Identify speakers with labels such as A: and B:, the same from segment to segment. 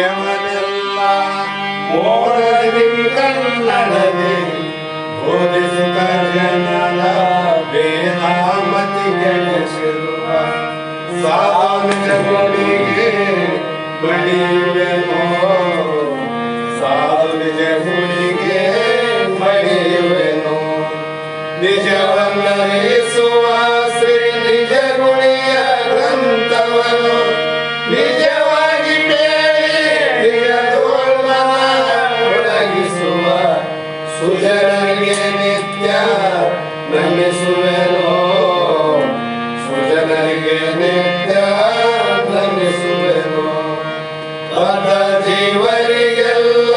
A: ವಿಷಯವನ್ನೆಲ್ಲ ಮೋಡದಿ ಕನ್ನಡದೆ ಬೋಧಿಸುತ್ತ ಜನರ ವೇದಾಮತಿಗೆಳಿಸಿರುವ ಸಾಧುಗಳಿಗೆ ಬಡಿಯುವೆನೋ ಸಾಧು ನಿಜಗಳಿಗೆ ಬಡಿಯುವೆನೋ ನಿಜವನ್ನರಿಸುವ ಶ್ರೀ ನಿಜ ಗುಣಿಯ ಗ್ರಂಥವನ್ನು ನಿಜವಾಗಿ ಒಳಗಿಸುವ ಸುಜನರಿಗೆ ನಿತ್ಯ ನಂಬಿಸುವೆನೋ ಸುಜನರಿಗೆ ನಿತ್ಯ ನಂಬಿಸುವೆನೋ ಬದ್ಧ ಜೀವರಿಗೆಲ್ಲ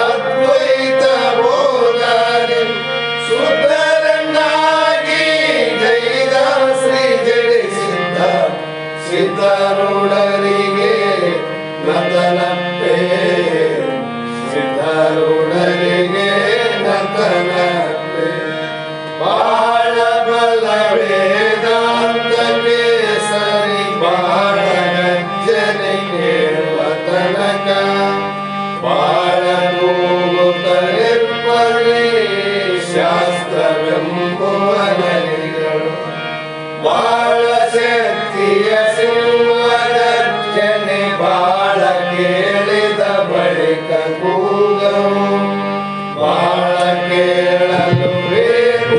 A: ಅದ್ವೈತ ಬೋಧನೆ ಸುಂದರನಾಗಿ ಜೈದ ಶ್ರೀ ಜಡಿಸಿದ್ದ ಸಿದ್ಧಾರೂಢರಿಗೆ ನತನಪ್ಪೆ ಸಿದ್ಧಾರೂಢರಿಗೆ ನತನಪ್ಪೆ ಬಾಳ ಬಲ ವೇದಾಂತಕ್ಕೆ ಸರಿ ಬಾಳ ಗಜ್ಜನೆ ಕೇಳುವ ತನಕ ಬಾಳ ನೂತನಿರ್ಪರಿ ಶಾಸ್ತ್ರವೆಂಬುವ ನರಿಗಳು ಬಾಳ ಶಕ್ತಿಯ ಸಿಂಹಗರ್ಜನೆ ಬಾಳ ಕೇಳಿದ ಬಳಿಕ ಕೂಗವು ಬಾಳ ಕೇಳಲು ವೇದ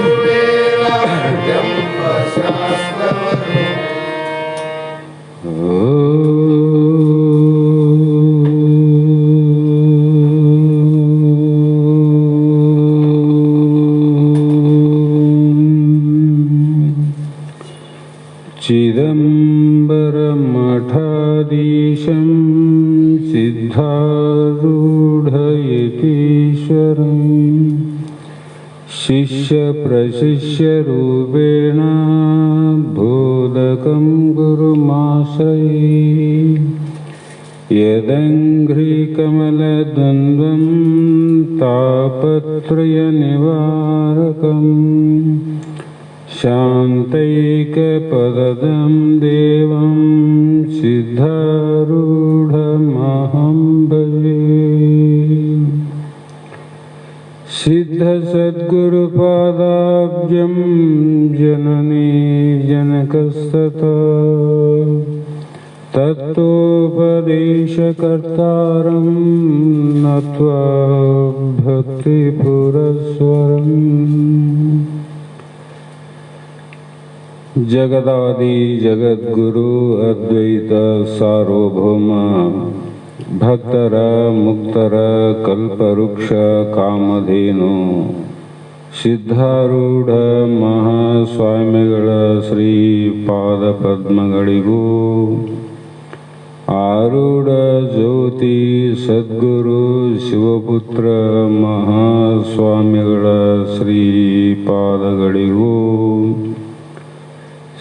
A: ಎಂಬ ಶಾಸ್ತ್ರವನ್ನು
B: चिदम्बरमठाधीशं सिद्धारूढयतीश्वरं शिष्यप्रशिष्यरूपेण बोधकं गुरुमाश्रये यदङ्घ्रिकमलद्वन्द्वं तापत्रयनिवारकम् शान्तैकपदं देवं सिद्धारूढमहं भजे सिद्धसद्गुरुपादाब्जं जननी जनकस्तथा तत्त्वोपदेशकर्तारं नत्वा भक्तिपुरस्सरम् जगदादि जगद्गुरु अद्वैत सार्वभौम भक्ತರ ಮುಕ್ತರ ಕಲ್ಪವೃಕ್ಷ ಕಾಮಧೇನು ಸಿದ್ಧಾರೂಢ ಮಹಾಸ್ವಾಮಿಗಳ ಶ್ರೀ ಪಾದ ಪದ್ಮಗಳಿಗೂ ಆರೂಢ ಜ್ಯೋತಿ ಸದ್ಗುರು ಶಿವಪುತ್ರ ಮಹಾಸ್ವಾಮಿಗಳ ಶ್ರೀ ಪಾದಗಳಿಗೂ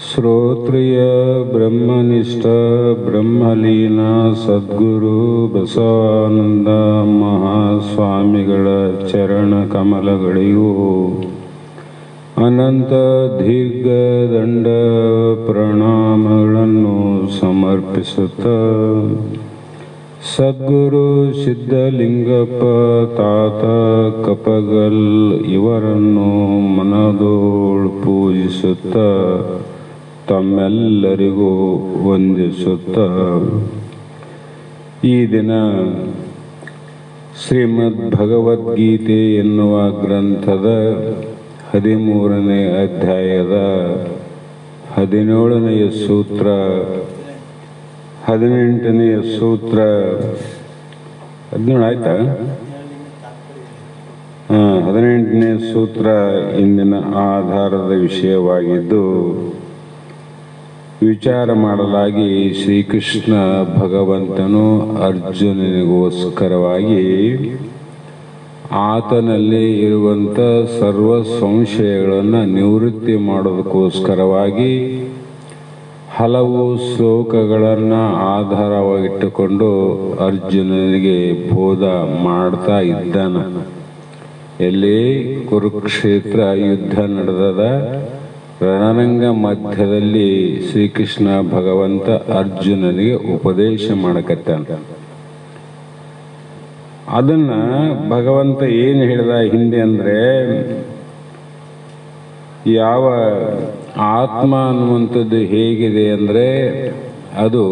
B: ಶ್ರೋತ್ರಿಯ ಬ್ರಹ್ಮನಿಷ್ಠ ಬ್ರಹ್ಮಲೀನ ಸದ್ಗುರು ಬಸವಾನಂದ ಮಹಾಸ್ವಾಮಿಗಳ ಚರಣ ಕಮಲಗಳಿಗೂ ಅನಂತ ದೀರ್ಘದಂಡ ಪ್ರಣಾಮಗಳನ್ನು ಸಮರ್ಪಿಸುತ್ತ ಸದ್ಗುರು ಸಿದ್ಧಲಿಂಗಪ್ಪ ತಾತ ಕಪಗಲ್ ಇವರನ್ನು ಮನದೋಳು ಪೂಜಿಸುತ್ತ ತಮ್ಮೆಲ್ಲರಿಗೂ ವಂದಿಸುತ್ತ ಈ ದಿನ ಶ್ರೀಮದ್ ಭಗವದ್ಗೀತೆ ಎನ್ನುವ ಗ್ರಂಥದ 13ನೇ ಅಧ್ಯಾಯದ 17ನೆಯ ಸೂತ್ರ 18ನೆಯ ಸೂತ್ರ 17 ಆಯ್ತಾ 18ನೇ ಸೂತ್ರ ಇಂದಿನ ಆಧಾರದ ವಿಷಯವಾಗಿದ್ದು ವಿಚಾರ ಮಾಡಲಾಗಿ ಶ್ರೀಕೃಷ್ಣ ಭಗವಂತನು ಅರ್ಜುನನಿಗೋಸ್ಕರವಾಗಿ ಆತನಲ್ಲಿ ಇರುವಂಥ ಸರ್ವ ಸಂಶಯಗಳನ್ನು ನಿವೃತ್ತಿ ಮಾಡೋದಕ್ಕೋಸ್ಕರವಾಗಿ ಹಲವು ಶ್ಲೋಕಗಳನ್ನು ಆಧಾರವಾಗಿಟ್ಟುಕೊಂಡು ಅರ್ಜುನನಿಗೆ ಬೋಧ ಮಾಡ್ತಾ ಇದ್ದಾನೆ. ಎಲ್ಲಿ ಕುರುಕ್ಷೇತ್ರ ಯುದ್ಧ ನಡೆದದ ರಣರಂಗ ಮಧ್ಯದಲ್ಲಿ ಶ್ರೀಕೃಷ್ಣ ಭಗವಂತ ಅರ್ಜುನನಿಗೆ ಉಪದೇಶ ಮಾಡಕತ್ತಾನ. ಅದನ್ನ ಭಗವಂತ ಏನು ಹೇಳಿದ ಹಿಂದೆ ಅಂದರೆ, ಯಾವ ಆತ್ಮ ಅನ್ನುವಂಥದ್ದು ಹೇಗಿದೆ ಅಂದರೆ ಅದು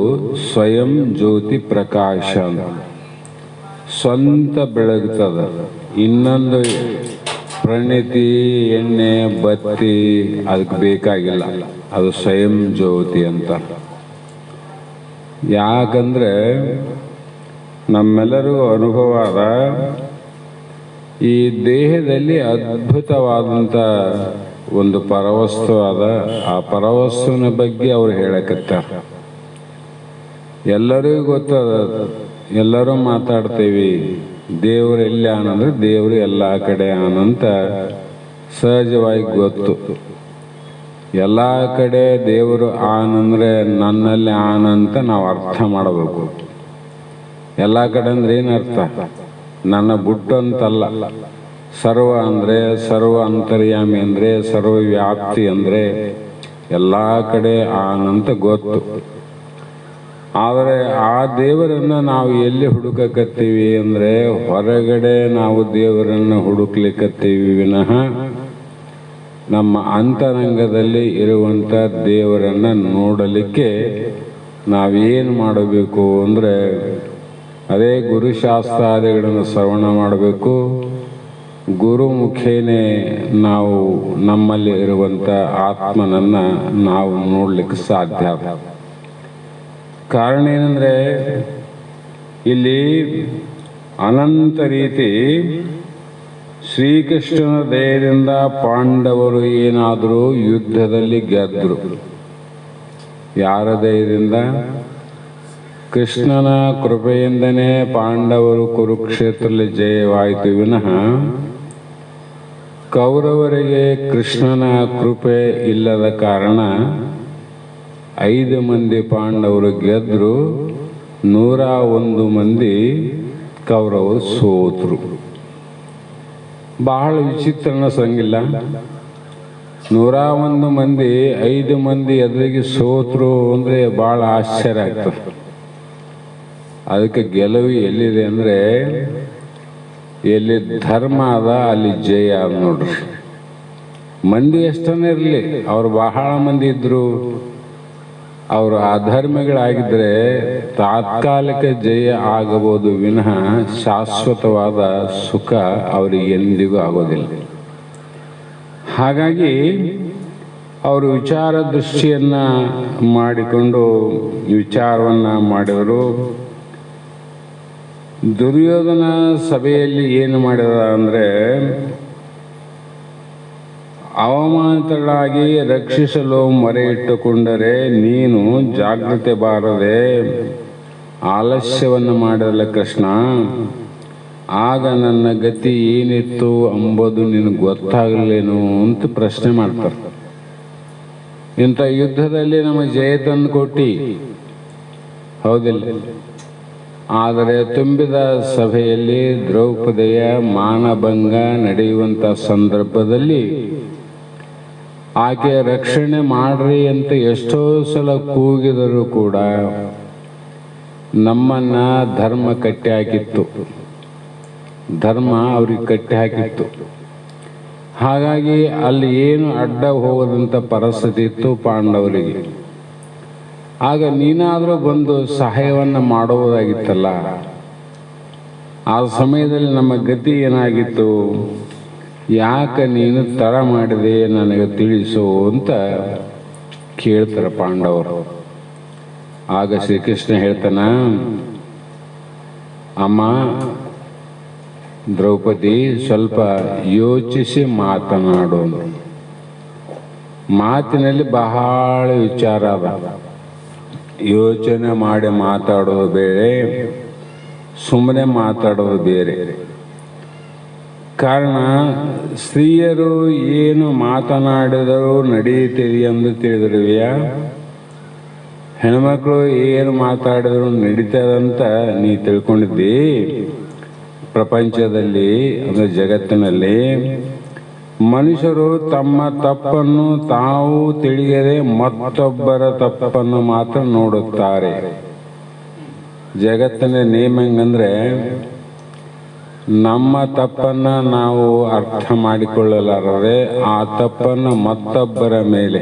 B: ಸ್ವಯಂ ಜ್ಯೋತಿ ಪ್ರಕಾಶ ಅಂತ ಸ್ವಂತ ಬೆಳಗ್ತದ. ಇನ್ನೊಂದು ಪ್ರಣತಿ ಎಣ್ಣೆ ಬತ್ತಿ ಅದಕ್ಕೆ ಬೇಕಾಗಿಲ್ಲ, ಅದು ಸ್ವಯಂ ಜ್ಯೋತಿ ಅಂತ. ಯಾಕಂದ್ರೆ ನಮ್ಮೆಲ್ಲರಿಗೂ ಅನುಭವ ಆದ ಈ ದೇಹದಲ್ಲಿ ಅದ್ಭುತವಾದಂಥ ಒಂದು ಪರವಸ್ತು ಆದ. ಆ ಪರವಸ್ತುವಿನ ಬಗ್ಗೆ ಅವ್ರು ಹೇಳಕತ್ತಾರ. ಎಲ್ಲರಿಗೂ ಗೊತ್ತದ, ಎಲ್ಲರೂ ಮಾತಾಡ್ತೇವೆ ದೇವರು ಎಲ್ಲಿ ಆನಂದ್ರೆ ದೇವರು ಎಲ್ಲ ಕಡೆ ಆನಂತ ಸಹಜವಾಗಿ ಗೊತ್ತು. ಎಲ್ಲ ಕಡೆ ದೇವರು ಆನಂದ್ರೆ ನನ್ನಲ್ಲಿ ಆನಂತ ನಾವು ಅರ್ಥ ಮಾಡಬೇಕು. ಎಲ್ಲ ಕಡೆ ಅಂದ್ರೆ ಏನರ್ಥ? ನನ್ನ ಬುಟ್ಟು ಅಂತಲ್ಲ. ಸರ್ವ ಅಂದರೆ ಸರ್ವ ಅಂತರ್ಯಾಮಿ ಅಂದರೆ ಸರ್ವ ವ್ಯಾಪ್ತಿ ಅಂದರೆ ಎಲ್ಲ ಕಡೆ ಆನಂತ ಗೊತ್ತು. ಆದರೆ ಆ ದೇವರನ್ನು ನಾವು ಎಲ್ಲಿ ಹುಡುಕಕತ್ತೀವಿ ಅಂದರೆ ಹೊರಗಡೆ ನಾವು ದೇವರನ್ನು ಹುಡುಕ್ಲಿಕ್ಕತ್ತೀವಿ ವಿನಃ ನಮ್ಮ ಅಂತರಂಗದಲ್ಲಿ ಇರುವಂಥ ದೇವರನ್ನು ನೋಡಲಿಕ್ಕೆ ನಾವೇನು ಮಾಡಬೇಕು ಅಂದರೆ ಅದೇ ಗುರುಶಾಸ್ತ್ರಾದಿಗಳನ್ನು ಶ್ರವಣ ಮಾಡಬೇಕು. ಗುರು ಮುಖೇನೆ ನಾವು ನಮ್ಮಲ್ಲಿ ಇರುವಂಥ ಆತ್ಮನನ್ನು ನಾವು ನೋಡಲಿಕ್ಕೆ ಸಾಧ್ಯ. ಕಾರಣ ಏನಂದರೆ ಇಲ್ಲಿ ಅನಂತ ರೀತಿ ಶ್ರೀಕೃಷ್ಣನ ದಯದಿಂದ ಪಾಂಡವರು ಏನಾದರೂ ಯುದ್ಧದಲ್ಲಿ ಗೆದ್ದರು. ಯಾರ ದಯದಿಂದ? ಕೃಷ್ಣನ ಕೃಪೆಯಿಂದನೇ ಪಾಂಡವರು ಕುರುಕ್ಷೇತ್ರದಲ್ಲಿ ಜಯವಾಯಿತು ವಿನಃ ಕೌರವರಿಗೆ ಕೃಷ್ಣನ ಕೃಪೆ ಇಲ್ಲದ ಕಾರಣ 5 ಮಂದಿ ಪಾಂಡವರು ಗೆದ್ದರು, 101 ಮಂದಿ ಕೌರವರು ಸೋತರು. ಬಹಳ ವಿಚಿತ್ರ ಅನಿಸಂಗಿಲ್ಲ? 101 ಮಂದಿ 5 ಮಂದಿ ಎದುರಿಗೆ ಸೋತರು ಅಂದರೆ ಭಾಳ ಆಶ್ಚರ್ಯ ಆಗ್ತದೆ. ಅದಕ್ಕೆ ಗೆಲುವು ಎಲ್ಲಿದೆ ಅಂದರೆ ಎಲ್ಲಿ ಧರ್ಮ ಅದ ಅಲ್ಲಿ ಜಯ ಅದ ನೋಡ್ರಿ. ಮಂದಿ ಎಷ್ಟನೇ ಇರಲಿ, ಅವ್ರು ಬಹಳ ಮಂದಿ ಇದ್ರು, ಅವರು ಅಧರ್ಮಿಗಳಾಗಿದ್ದರೆ ತಾತ್ಕಾಲಿಕ ಜಯ ಆಗಬಹುದು ವಿನಃ ಶಾಶ್ವತವಾದ ಸುಖ ಅವರಿಗೆ ಎಂದಿಗೂ ಆಗೋದಿಲ್ಲ. ಹಾಗಾಗಿ ಅವರು ವಿಚಾರ ದೃಷ್ಟಿಯನ್ನು ಮಾಡಿಕೊಂಡು ವಿಚಾರವನ್ನು ಮಾಡಿದರು. ದುರ್ಯೋಧನ ಸಭೆಯಲ್ಲಿ ಏನು ಮಾಡಿದ ಅಂದರೆ ಅವಮಾನಿತಳಾಗಿ ರಕ್ಷಿಸಲು ಮೊರೆ ಇಟ್ಟುಕೊಂಡರೆ ನೀನು ಜಾಗೃತೆ ಬಾರದೆ ಆಲಸ್ಯವನ್ನು ಮಾಡಿದಲ್ಲ ಕೃಷ್ಣ, ಆಗ ನನ್ನ ಗತಿ ಏನಿತ್ತು ಎಂಬುದು ನಿನಗೆ ಗೊತ್ತಾಗಲೇನು ಅಂತ ಪ್ರಶ್ನೆ ಮಾಡ್ತಾರೆ. ಇಂಥ ಯುದ್ಧದಲ್ಲಿ ನಮಗೆ ಜಯ ತಂದು ಕೊಟ್ಟಿ, ಹೌದಿಲ್ಲ? ಆದರೆ ತುಂಬಿದ ಸಭೆಯಲ್ಲಿ ದ್ರೌಪದಿಯ ಮಾನಭಂಗ ನಡೆಯುವಂಥ ಸಂದರ್ಭದಲ್ಲಿ ಆಕೆ ರಕ್ಷಣೆ ಮಾಡ್ರಿ ಅಂತ ಎಷ್ಟೋ ಸಲ ಕೂಗಿದರೂ ಕೂಡ ನಮ್ಮನ್ನ ಧರ್ಮ ಕಟ್ಟಿ ಹಾಕಿತ್ತು, ಧರ್ಮ ಅವ್ರಿಗೆ ಕಟ್ಟಿ ಹಾಕಿತ್ತು. ಹಾಗಾಗಿ ಅಲ್ಲಿ ಏನು ಅಡ್ಡ ಹೋಗದಂಥ ಪರಿಸ್ಥಿತಿ ಇತ್ತು ಪಾಂಡವರಿಗೆ. ಆಗ ನೀನಾದರೂ ಬಂದು ಸಹಾಯವನ್ನು ಮಾಡುವುದಾಗಿತ್ತಲ್ಲ. ಆ ಸಮಯದಲ್ಲಿ ನಮ್ಮ ಗತಿ ಏನಾಗಿತ್ತು? ಯಾಕೆ ನೀನು ತಡ ಮಾಡಿದೆ ನನಗೆ ತಿಳಿಸು ಅಂತ ಕೇಳ್ತಾರೆ ಪಾಂಡವರು. ಆಗ ಶ್ರೀಕೃಷ್ಣ ಹೇಳ್ತಾನ, ಅಮ್ಮ ದ್ರೌಪದಿ ಸ್ವಲ್ಪ ಯೋಚಿಸಿ ಮಾತನಾಡು. ಮಾತಿನಲ್ಲಿ ಬಹಳ ವಿಚಾರ ಅದ. ಯೋಚನೆ ಮಾಡಿ ಮಾತಾಡೋದು ಬೇರೆ, ಸುಮ್ಮನೆ ಮಾತಾಡೋದು ಬೇರೆ. ಕಾರಣ ಸ್ತ್ರೀಯರು ಏನು ಮಾತನಾಡಿದರೂ ನಡೆಯುತ್ತೀರಿ ಎಂದು ತಿಳಿದಿರುವೆಯಾ? ಹೆಣ್ಮಕ್ಳು ಏನು ಮಾತಾಡಿದ್ರು ನಡೀತದಂತ ನೀ ತಿಳ್ಕೊಂಡಿದ್ದಿ? ಪ್ರಪಂಚದಲ್ಲಿ ಅಂದರೆ ಜಗತ್ತಿನಲ್ಲಿ ಮನುಷ್ಯರು ತಮ್ಮ ತಪ್ಪನ್ನು ತಾವು ತಿಳಿಯದೆ ಮತ್ತೊಬ್ಬರ ತಪ್ಪನ್ನು ಮಾತ್ರ ನೋಡುತ್ತಾರೆ. ಜಗತ್ತಿನ ನೇಮ ಹೆಂಗಂದ್ರೆ ನಮ್ಮ ತಪ್ಪನ್ನು ನಾವು ಅರ್ಥ ಮಾಡಿಕೊಳ್ಳಲಾರದೆ ಆ ತಪ್ಪನ್ನು ಮತ್ತೊಬ್ಬರ ಮೇಲೆ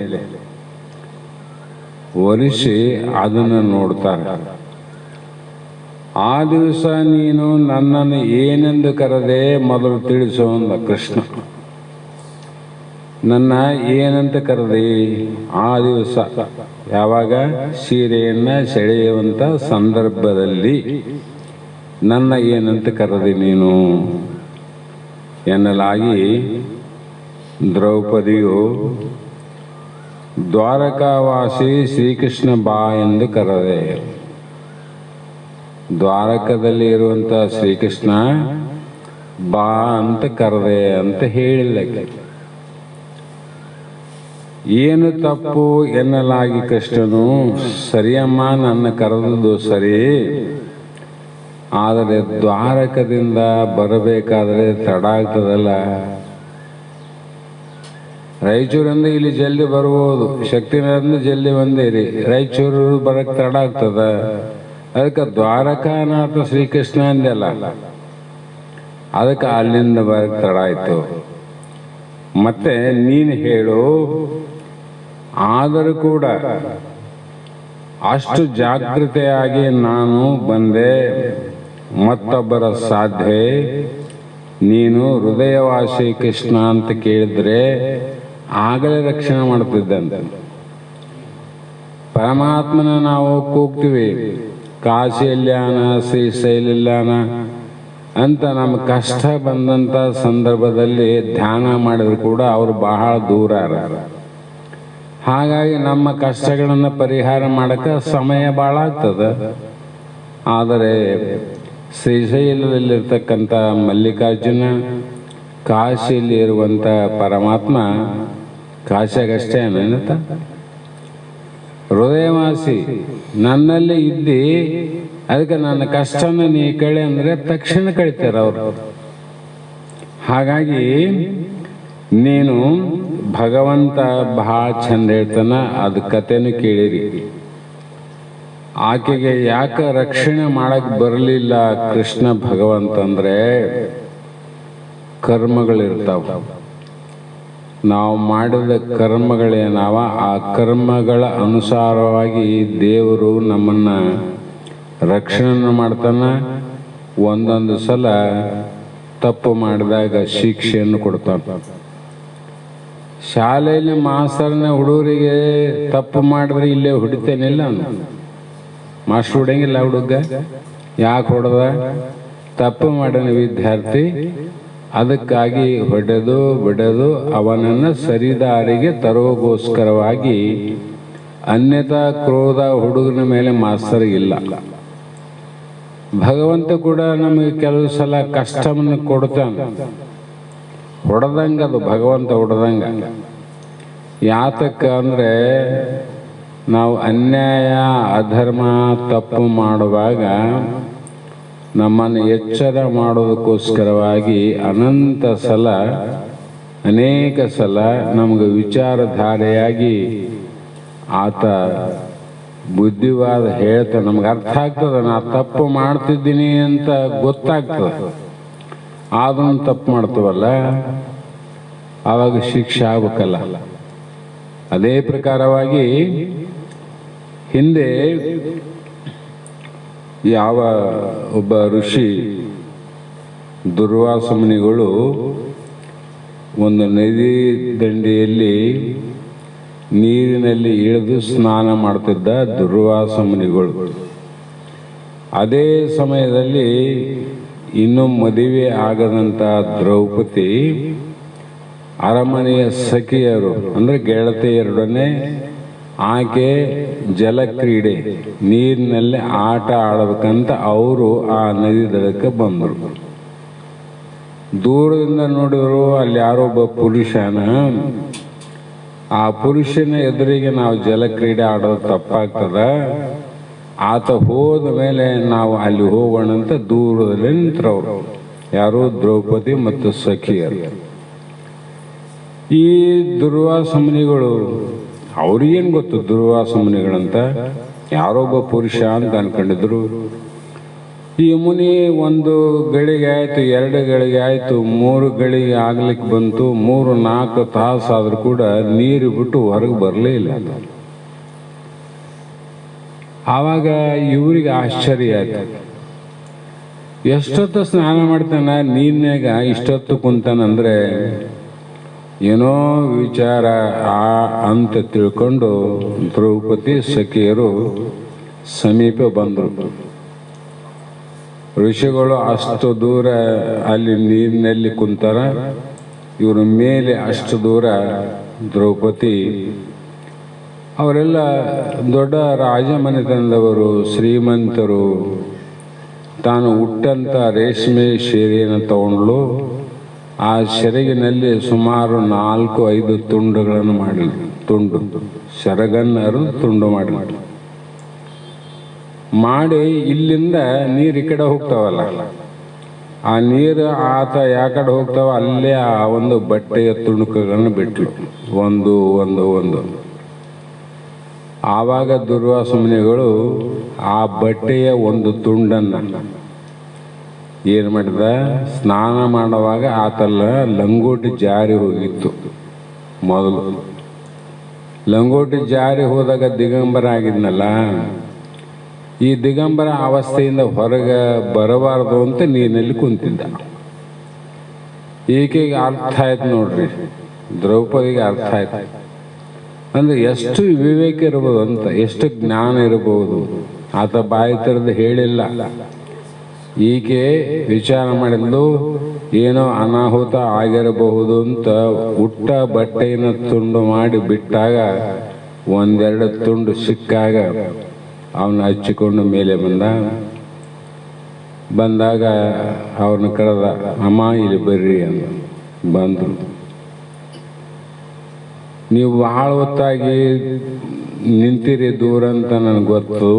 B: ಹೊರಿಸಿ ಅದನ್ನು ನೋಡ್ತಾರೆ. ಆ ದಿವಸ ನೀನು ನನ್ನನ್ನು ಏನೆಂದು ಕರೆದೆ ಮೊದಲು ತಿಳಿಸು ಅಂದ ಕೃಷ್ಣ. ನನ್ನ ಏನಂತ ಕರೆದೆ? ಆ ದಿವಸ ಯಾವಾಗ? ಸೀರೆಯನ್ನು ಸೆಳೆಯುವಂಥ ಸಂದರ್ಭದಲ್ಲಿ ನನ್ನ ಏನಂತ ಕರೆದೆ ನೀನು ಎನ್ನಲಾಗಿ ದ್ರೌಪದಿಯು ದ್ವಾರಕಾವಾಸಿ ಶ್ರೀಕೃಷ್ಣ ಬಾ ಎಂದು ಕರೆದೆ. ದ್ವಾರಕದಲ್ಲಿ ಇರುವಂಥ ಶ್ರೀಕೃಷ್ಣ ಬಾ ಅಂತ ಕರೆದೆ ಅಂತ ಹೇಳಿಲ್ಲ. ಏನು ತಪ್ಪು ಎನ್ನಲಾಗಿ ಕೃಷ್ಣನು, ಸರಿಯಮ್ಮ ನನ್ನ ಕರೆದದ್ದು ಸರಿ, ಆದರೆ ದ್ವಾರಕದಿಂದ ಬರಬೇಕಾದ್ರೆ ತಡ ಆಗ್ತದಲ್ಲ. ರಾಯಚೂರಿಂದ ಇಲ್ಲಿ ಜಲ್ದಿ ಬರ್ಬೋದು, ಶಕ್ತಿನಗರದಿಂದ ಜಲ್ದಿ ಬಂದೇರಿ, ರಾಯಚೂರು ಬರಕ್ಕೆ ತಡ ಆಗ್ತದ. ಅದಕ್ಕೆ ದ್ವಾರಕಾನಾಥ ಶ್ರೀಕೃಷ್ಣ ಅಂದೆಲ್ಲ, ಅದಕ್ಕೆ ಅಲ್ಲಿಂದ ಬರಕ್ಕೆ ತಡ ಆಯ್ತು. ಮತ್ತೆ ನೀನು ಹೇಳು, ಆದರೂ ಕೂಡ ಅಷ್ಟು ಜಾಗೃತೆಯಾಗಿ ನಾನು ಬಂದೆ, ಮತ್ತೊಬ್ಬರ ಸಾಧ್ಯ. ನೀನು ಹೃದಯವಾಸಿ ಕೃಷ್ಣ ಅಂತ ಕೇಳಿದ್ರೆ ಆಗಲೇ ರಕ್ಷಣೆ ಮಾಡ್ತಿದ್ದಂತೆ. ಪರಮಾತ್ಮನ ನಾವು ಕೂಗ್ತೀವಿ, ಕಾಶಿಯಲ್ಯಾನ ಶ್ರೀಶೈಲ್ಯಾನ ಅಂತ ನಮ್ಮ ಕಷ್ಟ ಬಂದಂಥ ಸಂದರ್ಭದಲ್ಲಿ ಧ್ಯಾನ ಮಾಡಿದ್ರು ಕೂಡ ಅವರು ಬಹಳ ದೂರ ಇರ. ಹಾಗಾಗಿ ನಮ್ಮ ಕಷ್ಟಗಳನ್ನು ಪರಿಹಾರ ಮಾಡೋಕ್ಕೆ ಸಮಯ ಭಾಳ ಆಗ್ತದೆ. ಆದರೆ ಶ್ರೀಶೈಲದಲ್ಲಿರ್ತಕ್ಕಂಥ ಮಲ್ಲಿಕಾರ್ಜುನ, ಕಾಶಿಯಲ್ಲಿ ಇರುವಂಥ ಪರಮಾತ್ಮ ಕಾಶಿಗಷ್ಟೇ ಅನ್ನತ. ಹೃದಯವಾಸಿ ನನ್ನಲ್ಲಿ ಇದ್ದಿ, ಅದಕ್ಕೆ ನನ್ನ ಕಷ್ಟನ ನೀ ಕಳೆ ಅಂದರೆ ತಕ್ಷಣ ಕಳಿತಾರ ಅವರು. ಹಾಗಾಗಿ ನೀನು ಭಗವಂತ ಬಹಳ ಚಂದ ಹೇಳ್ತಾನ, ಅದು ಕಥೆನೂ ಕೇಳಿರಿ. ಆಕೆಗೆ ಯಾಕೆ ರಕ್ಷಣೆ ಮಾಡಕ್ಕೆ ಬರಲಿಲ್ಲ ಕೃಷ್ಣ ಭಗವಂತ ಅಂದರೆ, ಕರ್ಮಗಳಿರ್ತಾವ. ನಾವು ಮಾಡಿದ ಕರ್ಮಗಳೇನಾವ, ಆ ಕರ್ಮಗಳ ಅನುಸಾರವಾಗಿ ದೇವರು ನಮ್ಮನ್ನು ರಕ್ಷಣೆ ಮಾಡ್ತಾನೆ. ಒಂದೊಂದು ಸಲ ತಪ್ಪು ಮಾಡಿದಾಗ ಶಿಕ್ಷೆಯನ್ನು ಕೊಡ್ತಾನೆ. ಶಾಲೆಯಲ್ಲಿ ಮಾಸ್ತರ್ನ ಹುಡುಗರಿಗೆ ತಪ್ಪು ಮಾಡಿದ್ರೆ ಇಲ್ಲೇ ಹೊಡಿತೇನಿಲ್ಲ, ಮಾಸ್ಟರ್ ಹೊಡೆಯಂಗಿಲ್ಲ. ಹುಡುಗ ಯಾಕೆ ಹೊಡೆದ? ತಪ್ಪು ಮಾಡಿದ ವಿದ್ಯಾರ್ಥಿ, ಅದಕ್ಕಾಗಿ ಹೊಡೆದು ಬಿಡದು ಅವನನ್ನು ಸರಿದಾರಿಗೆ ತರುವಗೋಸ್ಕರವಾಗಿ. ಅನ್ಯತಾ ಕ್ರೋಧ ಹುಡುಗನ ಮೇಲೆ ಮಾಸ್ತರಿಗಿಲ್ಲ. ಭಗವಂತ ಕೂಡ ನಮಗೆ ಕೆಲವು ಸಲ ಕಷ್ಟವನ್ನು ಕೊಡ್ತಾನೆ, ಹೊಡೆದಂಗೆ. ಅದು ಭಗವಂತ ಹೊಡೆದಂಗೆ. ಯಾತಕ್ಕ ಅಂದರೆ, ನಾವು ಅನ್ಯಾಯ ಅಧರ್ಮ ತಪ್ಪು ಮಾಡುವಾಗ ನಮ್ಮನ್ನು ಎಚ್ಚರ ಮಾಡೋದಕ್ಕೋಸ್ಕರವಾಗಿ ಅನೇಕ ಸಲ ನಮಗೆ ವಿಚಾರಧಾರೆಯಾಗಿ ಆತ ಬುದ್ಧಿವಾದ ಹೇಳ್ತಾನೆ. ನಮ್ಗೆ ಅರ್ಥ ಆಗ್ತದೆ, ನಾ ತಪ್ಪು ಮಾಡ್ತಿದ್ದೀನಿ ಅಂತ ಗೊತ್ತಾಗ್ತದೆ. ಆದ್ರೂ ತಪ್ಪು ಮಾಡ್ತೀವಲ್ಲ, ಆವಾಗ ಶಿಕ್ಷೆ ಆಗ್ಬೇಕಲ್ಲ. ಅದೇ ಪ್ರಕಾರವಾಗಿ ಹಿಂದೆ ಯಾವ ಒಬ್ಬ ಋಷಿ ದುರ್ವಾಸ ಮುನಿಗಳು ಒಂದು ನದಿ ದಂಡೆಯಲ್ಲಿ ನೀರಿನಲ್ಲಿ ಇಳಿದು ಸ್ನಾನ ಮಾಡ್ತಿದ್ದ ದುರ್ವಾಸ ಮುನಿಗಳು. ಅದೇ ಸಮಯದಲ್ಲಿ ಇನ್ನೂ ಮದುವೆ ಆಗದಂಥ ದ್ರೌಪದಿ ಅರಮನೆಯ ಸಖಿಯರು ಅಂದರೆ ಗೆಳತಿಯರೊಡನೆ ಆಕೆ ಜಲಕ್ರೀಡೆ ನೀರಿನಲ್ಲಿ ಆಟ ಆಡಬೇಕಂತ ಅವರು ಆ ನದಿ ದಡಕ್ಕೆ ಬಂದರು. ದೂರದಿಂದ ನೋಡಿದ್ರು ಅಲ್ಲಿ ಯಾರೊಬ್ಬ ಪುರುಷನ. ಆ ಪುರುಷನ ಎದುರಿಗೆ ನಾವು ಜಲಕ್ರೀಡೆ ಆಡೋದು ತಪ್ಪಾಗ್ತದ. ಆತ ಹೋದ ಮೇಲೆ ನಾವು ಅಲ್ಲಿ ಹೋಗೋಣ ಅಂತ ದೂರದಲ್ಲಿ ನಿಂತರವರು. ಯಾರು? ದ್ರೌಪದಿ ಮತ್ತು ಸಖಿಯರು. ಈ ದುರ್ವಾಸ ಮುನಿಗಳು, ಅವ್ರಿಗೇನು ಗೊತ್ತು ದುರ್ವಾಸ ಮುನಿಗಳಂತ? ಯಾರೊಬ್ಬ ಪುರುಷ ಅಂತ ಅನ್ಕೊಂಡಿದ್ರು. ಈ ಮುನಿ ಒಂದು ಗಳಿಗೆ ಆಯಿತು, 2 ಗಳಿಗೆ ಆಯಿತು, 3 ಗಳಿಗೆ ಆಗ್ಲಿಕ್ಕೆ ಬಂತು. 3-4 ತಾಸು ಆದರೂ ಕೂಡ ನೀರು ಬಿಟ್ಟು ಹೊರಗೆ ಬರಲೇ ಇಲ್ಲ. ಆವಾಗ ಇವರಿಗೆ ಆಶ್ಚರ್ಯ ಆಯ್ತು. ಎಷ್ಟೊತ್ತು ಸ್ನಾನ ಮಾಡ್ತಾನ, ನೀರಿನಾಗ ಇಷ್ಟೊತ್ತು ಕುಂತಾನಂದ್ರೆ ಏನೋ ವಿಚಾರ ಅಂತ ತಿಳ್ಕೊಂಡು ದ್ರೌಪದಿ ಸಖಿಯರು ಸಮೀಪ ಬಂದರು. ಋಷಿಗಳು ಅಷ್ಟು ದೂರ ಅಲ್ಲಿ ನೀರಿನಲ್ಲಿ ಕುಂತಾರ, ಇವ್ರ ಮೇಲೆ ಅಷ್ಟು ದೂರ ದ್ರೌಪದಿ. ಅವರೆಲ್ಲ ದೊಡ್ಡ ರಾಜಮನೆತನದವರು, ಶ್ರೀಮಂತರು. ತಾನು ಹುಟ್ಟಂತ ರೇಷ್ಮೆ ಸೀರೆಯನ್ನು ತಗೊಂಡ್ಲು. ಆ ಸೆರಗಿನಲ್ಲಿ ಸುಮಾರು 4-5 ತುಂಡುಗಳನ್ನು ಮಾಡಲಿ, ಸೆರಗನ್ನು ತುಂಡು ಮಾಡಿ ಇಲ್ಲಿಂದ ನೀರು ಈ ಕಡೆ ಹೋಗ್ತಾವಲ್ಲ, ಆ ನೀರು ಆತ ಯಾ ಕಡೆ ಹೋಗ್ತಾವ ಅಲ್ಲೇ ಆ ಒಂದು ಬಟ್ಟೆಯ ತುಣುಕುಗಳನ್ನು ಬಿಟ್ಲು, ಒಂದು. ಆವಾಗ ದುರ್ವಾಸ ಮುನಿಗಳು ಆ ಬಟ್ಟೆಯ ಒಂದು ತುಂಡನ್ನು ಏನು ಮಾಡಿದ, ಸ್ನಾನ ಮಾಡುವಾಗ ಆತಲ್ಲ ಲಂಗೋಟಿ ಜಾರಿ ಹೋಗಿತ್ತು. ಮೊದಲು ಲಂಗೋಟಿ ಜಾರಿ ಹೋದಾಗ ದಿಗಂಬರ ಆಗಿದ್ನಲ್ಲ, ಈ ದಿಗಂಬರ ಅವಸ್ಥೆಯಿಂದ ಹೊರಗೆ ಬರಬಾರದು ಅಂತ ನೀರಿನಲ್ಲಿ ಕುಂತಿದ್ದ. ಈಕೆಗೆ ಅರ್ಥ ಆಯ್ತು ನೋಡ್ರಿ, ದ್ರೌಪದಿಗೆ ಅರ್ಥ ಆಯ್ತು. ಅಂದ್ರೆ ಎಷ್ಟು ವಿವೇಕ ಇರಬಹುದು ಅಂತ, ಎಷ್ಟು ಜ್ಞಾನ ಇರಬಹುದು. ಆತ ಬಾಯಿ ತೆರೆದು ಹೇಳಿಲ್ಲ. ಈಕೆ ವಿಚಾರ ಮಾಡಿದ್ಲು, ಏನೋ ಅನಾಹುತ ಆಗಿರಬಹುದು ಅಂತ ಉಟ್ಟ ಬಟ್ಟೆಯನ್ನು ತುಂಡು ಮಾಡಿ ಬಿಟ್ಟಾಗ 1-2 ತುಂಡು ಸಿಕ್ಕಾಗ ಅವನ್ನ ಹಚ್ಚಿಕೊಂಡು ಮೇಲೆ ಬಂದಾಗ ಅವ್ರನ್ನ ಕರೆದ, ಅಮ್ಮ ಇಲ್ಲಿ ಬರ್ರಿ ಅಂತ ಬಂದರು. ನೀವು ಬಹಳ ಹೊತ್ತಾಗಿ ನಿಂತಿರಿ ದೂರ ಅಂತ ನನಗೆ ಗೊತ್ತು,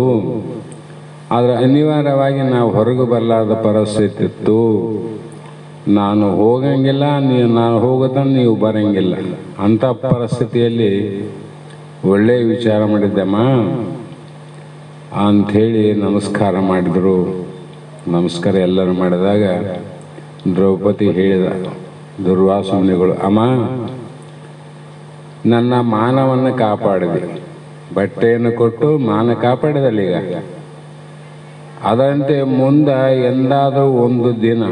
B: ಆದರೆ ಅನಿವಾರ್ಯವಾಗಿ ನಾವು ಹೊರಗೆ ಬರಲಾದ ಪರಿಸ್ಥಿತಿ ಇತ್ತು. ನಾನು ಹೋಗಂಗಿಲ್ಲ, ನಾನು ಹೋಗುತ್ತ ನೀವು ಬರಂಗಿಲ್ಲ. ಅಂಥ ಪರಿಸ್ಥಿತಿಯಲ್ಲಿ ಒಳ್ಳೆಯ ವಿಚಾರ ಮಾಡಿದ್ದಮ್ಮ ಅಂಥೇಳಿ ನಮಸ್ಕಾರ ಮಾಡಿದರು. ನಮಸ್ಕಾರ ಎಲ್ಲರೂ ಮಾಡಿದಾಗ ದ್ರೌಪದಿ ಹೇಳಿದ ದುರ್ವಾಸ ಮುನಿಗಳು, ಅಮ್ಮ ನನ್ನ ಮಾನವನ್ನು ಕಾಪಾಡಿದೆ, ಬಟ್ಟೆಯನ್ನು ಕೊಟ್ಟು ಮಾನ ಕಾಪಾಡಿದಲ್ಲ. ಈಗ ಅದರಂತೆ ಮುಂದೆ ಎಂದಾದರೂ ಒಂದು ದಿನ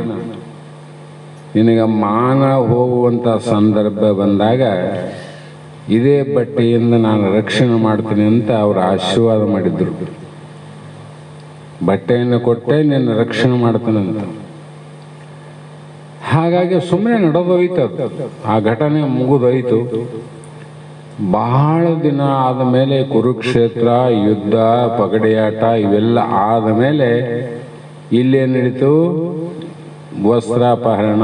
B: ನಿನಗೆ ಮಾನ ಹೋಗುವಂಥ ಸಂದರ್ಭ ಬಂದಾಗ ಇದೇ ಬಟ್ಟೆಯಿಂದ ನಾನು ರಕ್ಷಣೆ ಮಾಡ್ತೀನಿ ಅಂತ ಅವರು ಆಶೀರ್ವಾದ ಮಾಡಿದ್ರು. ಬಟ್ಟೆಯನ್ನು ಕೊಟ್ಟೆ ನಿನ್ನ ರಕ್ಷಣೆ ಮಾಡ್ತಾನಂತ. ಹಾಗಾಗಿ ಸುಮ್ಮನೆ ನಡೆದೋಯ್ತು, ಆ ಘಟನೆ ಮುಗಿದೋಯ್ತು. ಬಹಳ ದಿನ ಆದ ಮೇಲೆ ಕುರುಕ್ಷೇತ್ರ ಯುದ್ಧ, ಪಗಡೆಯಾಟ ಇವೆಲ್ಲ ಆದ ಮೇಲೆ ಇಲ್ಲೇ ನಡೀತು ವಸ್ತ್ರಾಪಹರಣ.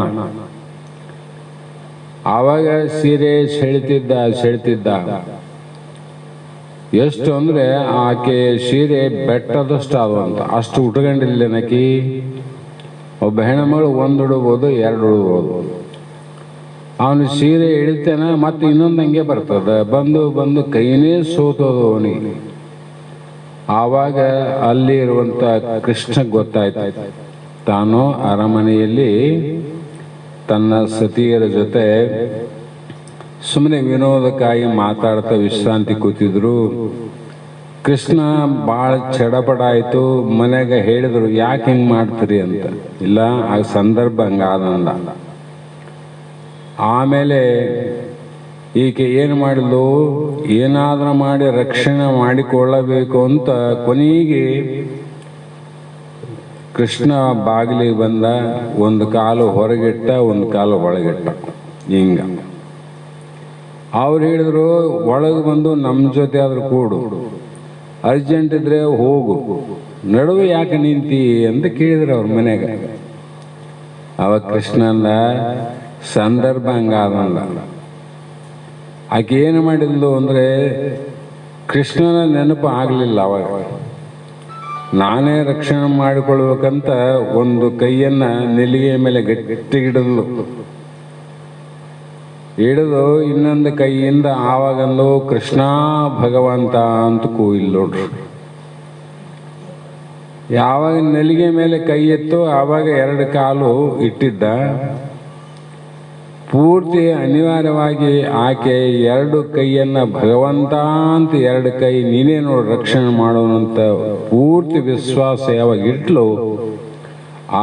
B: ಆವಾಗ ಸೀರೆ ಸೆಳಿತಿದ್ದ ಎಷ್ಟು ಅಂದ್ರೆ ಆಕೆ ಸೀರೆ ಬೆಟ್ಟದಷ್ಟು ಆದಂತ ಅಷ್ಟು ಉಟ್ಕೊಂಡಿಲ್ಲೇನಕಿ. ಒಬ್ಬ ಹೆಣ್ಮಗಳು 1 ಉಡ್ಬೋದು 2 ಉಡ್ಬೋದು. ಅವನು ಸೀರೆ ಇಳಿತೇನ ಮತ್ತೆ ಇನ್ನೊಂದು ಹಂಗೆ ಬರ್ತದ, ಬಂದು ಕೈನೇ ಸೋತೋದು ಅವನಿಗೆ. ಆವಾಗ ಅಲ್ಲಿ ಇರುವಂತ ಕೃಷ್ಣ ಗೊತ್ತಾಯ್ತು, ತಾನು ಅರಮನೆಯಲ್ಲಿ ತನ್ನ ಸತಿಯರ ಜೊತೆ ಸುಮ್ಮನೆ ವಿನೋದಕ್ಕಾಗಿ ಮಾತಾಡ್ತಾ ವಿಶ್ರಾಂತಿ ಕೂತಿದ್ರು. ಕೃಷ್ಣ ಭಾಳ ಚಡಪಡ ಆಯಿತು. ಮನೆಗೆ ಹೇಳಿದ್ರು, ಯಾಕೆ ಹಿಂಗೆ ಮಾಡ್ತೀರಿ ಅಂತ. ಇಲ್ಲ, ಆ ಸಂದರ್ಭ ಹಂಗಾದಂದ. ಆಮೇಲೆ ಈಕೆ ಏನು ಮಾಡಿದ್ಲು, ಏನಾದರೂ ಮಾಡಿ ರಕ್ಷಣೆ ಮಾಡಿಕೊಳ್ಳಬೇಕು ಅಂತ ಕೊನೆಗೆ ಕೃಷ್ಣ ಬಾಗಿಲಿಗೆ ಬಂದ. 1 ಕಾಲು ಹೊರಗಿಟ್ಟ, 1 ಕಾಲು ಒಳಗಿಟ್ಟ. ಹಿಂಗ ಅವ್ರು ಹೇಳಿದ್ರು, ಒಳಗೆ ಬಂದು ನಮ್ಮ ಜೊತೆ ಆದ್ರೂ ಕೂಡು, ಅರ್ಜೆಂಟ್ ಇದ್ರೆ ಹೋಗು, ನಡುವೆ ಯಾಕೆ ನಿಂತಿ ಅಂತ ಕೇಳಿದ್ರು ಅವ್ರ ಮನೆಗೆ. ಅವಾಗ ಕೃಷ್ಣಂದ ಸಂದರ್ಭ ಹಂಗಾದಲ್ಲ. ಆಕೆ ಏನು ಮಾಡಿದ್ಲು ಅಂದರೆ ಕೃಷ್ಣನ ನೆನಪು ಆಗಲಿಲ್ಲ. ಅವಾಗ ನಾನೇ ರಕ್ಷಣೆ ಮಾಡಿಕೊಳ್ಬೇಕಂತ ಒಂದು ಕೈಯನ್ನು ನೆಲಿಗೆ ಮೇಲೆ ಗಟ್ಟಿಗಿಡಲು ಹಿಡಿದು ಇನ್ನೊಂದು ಕೈಯಿಂದ ಆವಾಗಂದು ಕೃಷ್ಣ ಭಗವಂತ ಅಂತ ಕೂಯಿಲ್ ನೋಡ್ರಿ. ಯಾವಾಗ ನೆಲಿಗೆ ಮೇಲೆ ಕೈ ಎತ್ತು ಆವಾಗ 2 ಕಾಲು ಇಟ್ಟಿದ್ದ. ಪೂರ್ತಿ ಅನಿವಾರ್ಯವಾಗಿ ಆಕೆ 2 ಕೈಯನ್ನ ಭಗವಂತ ಅಂತ 2 ಕೈ ನೀನೇ ನೋಡಿ ರಕ್ಷಣೆ ಮಾಡೋನಂತ ಪೂರ್ತಿ ವಿಶ್ವಾಸ ಯಾವಾಗ ಇಟ್ಲು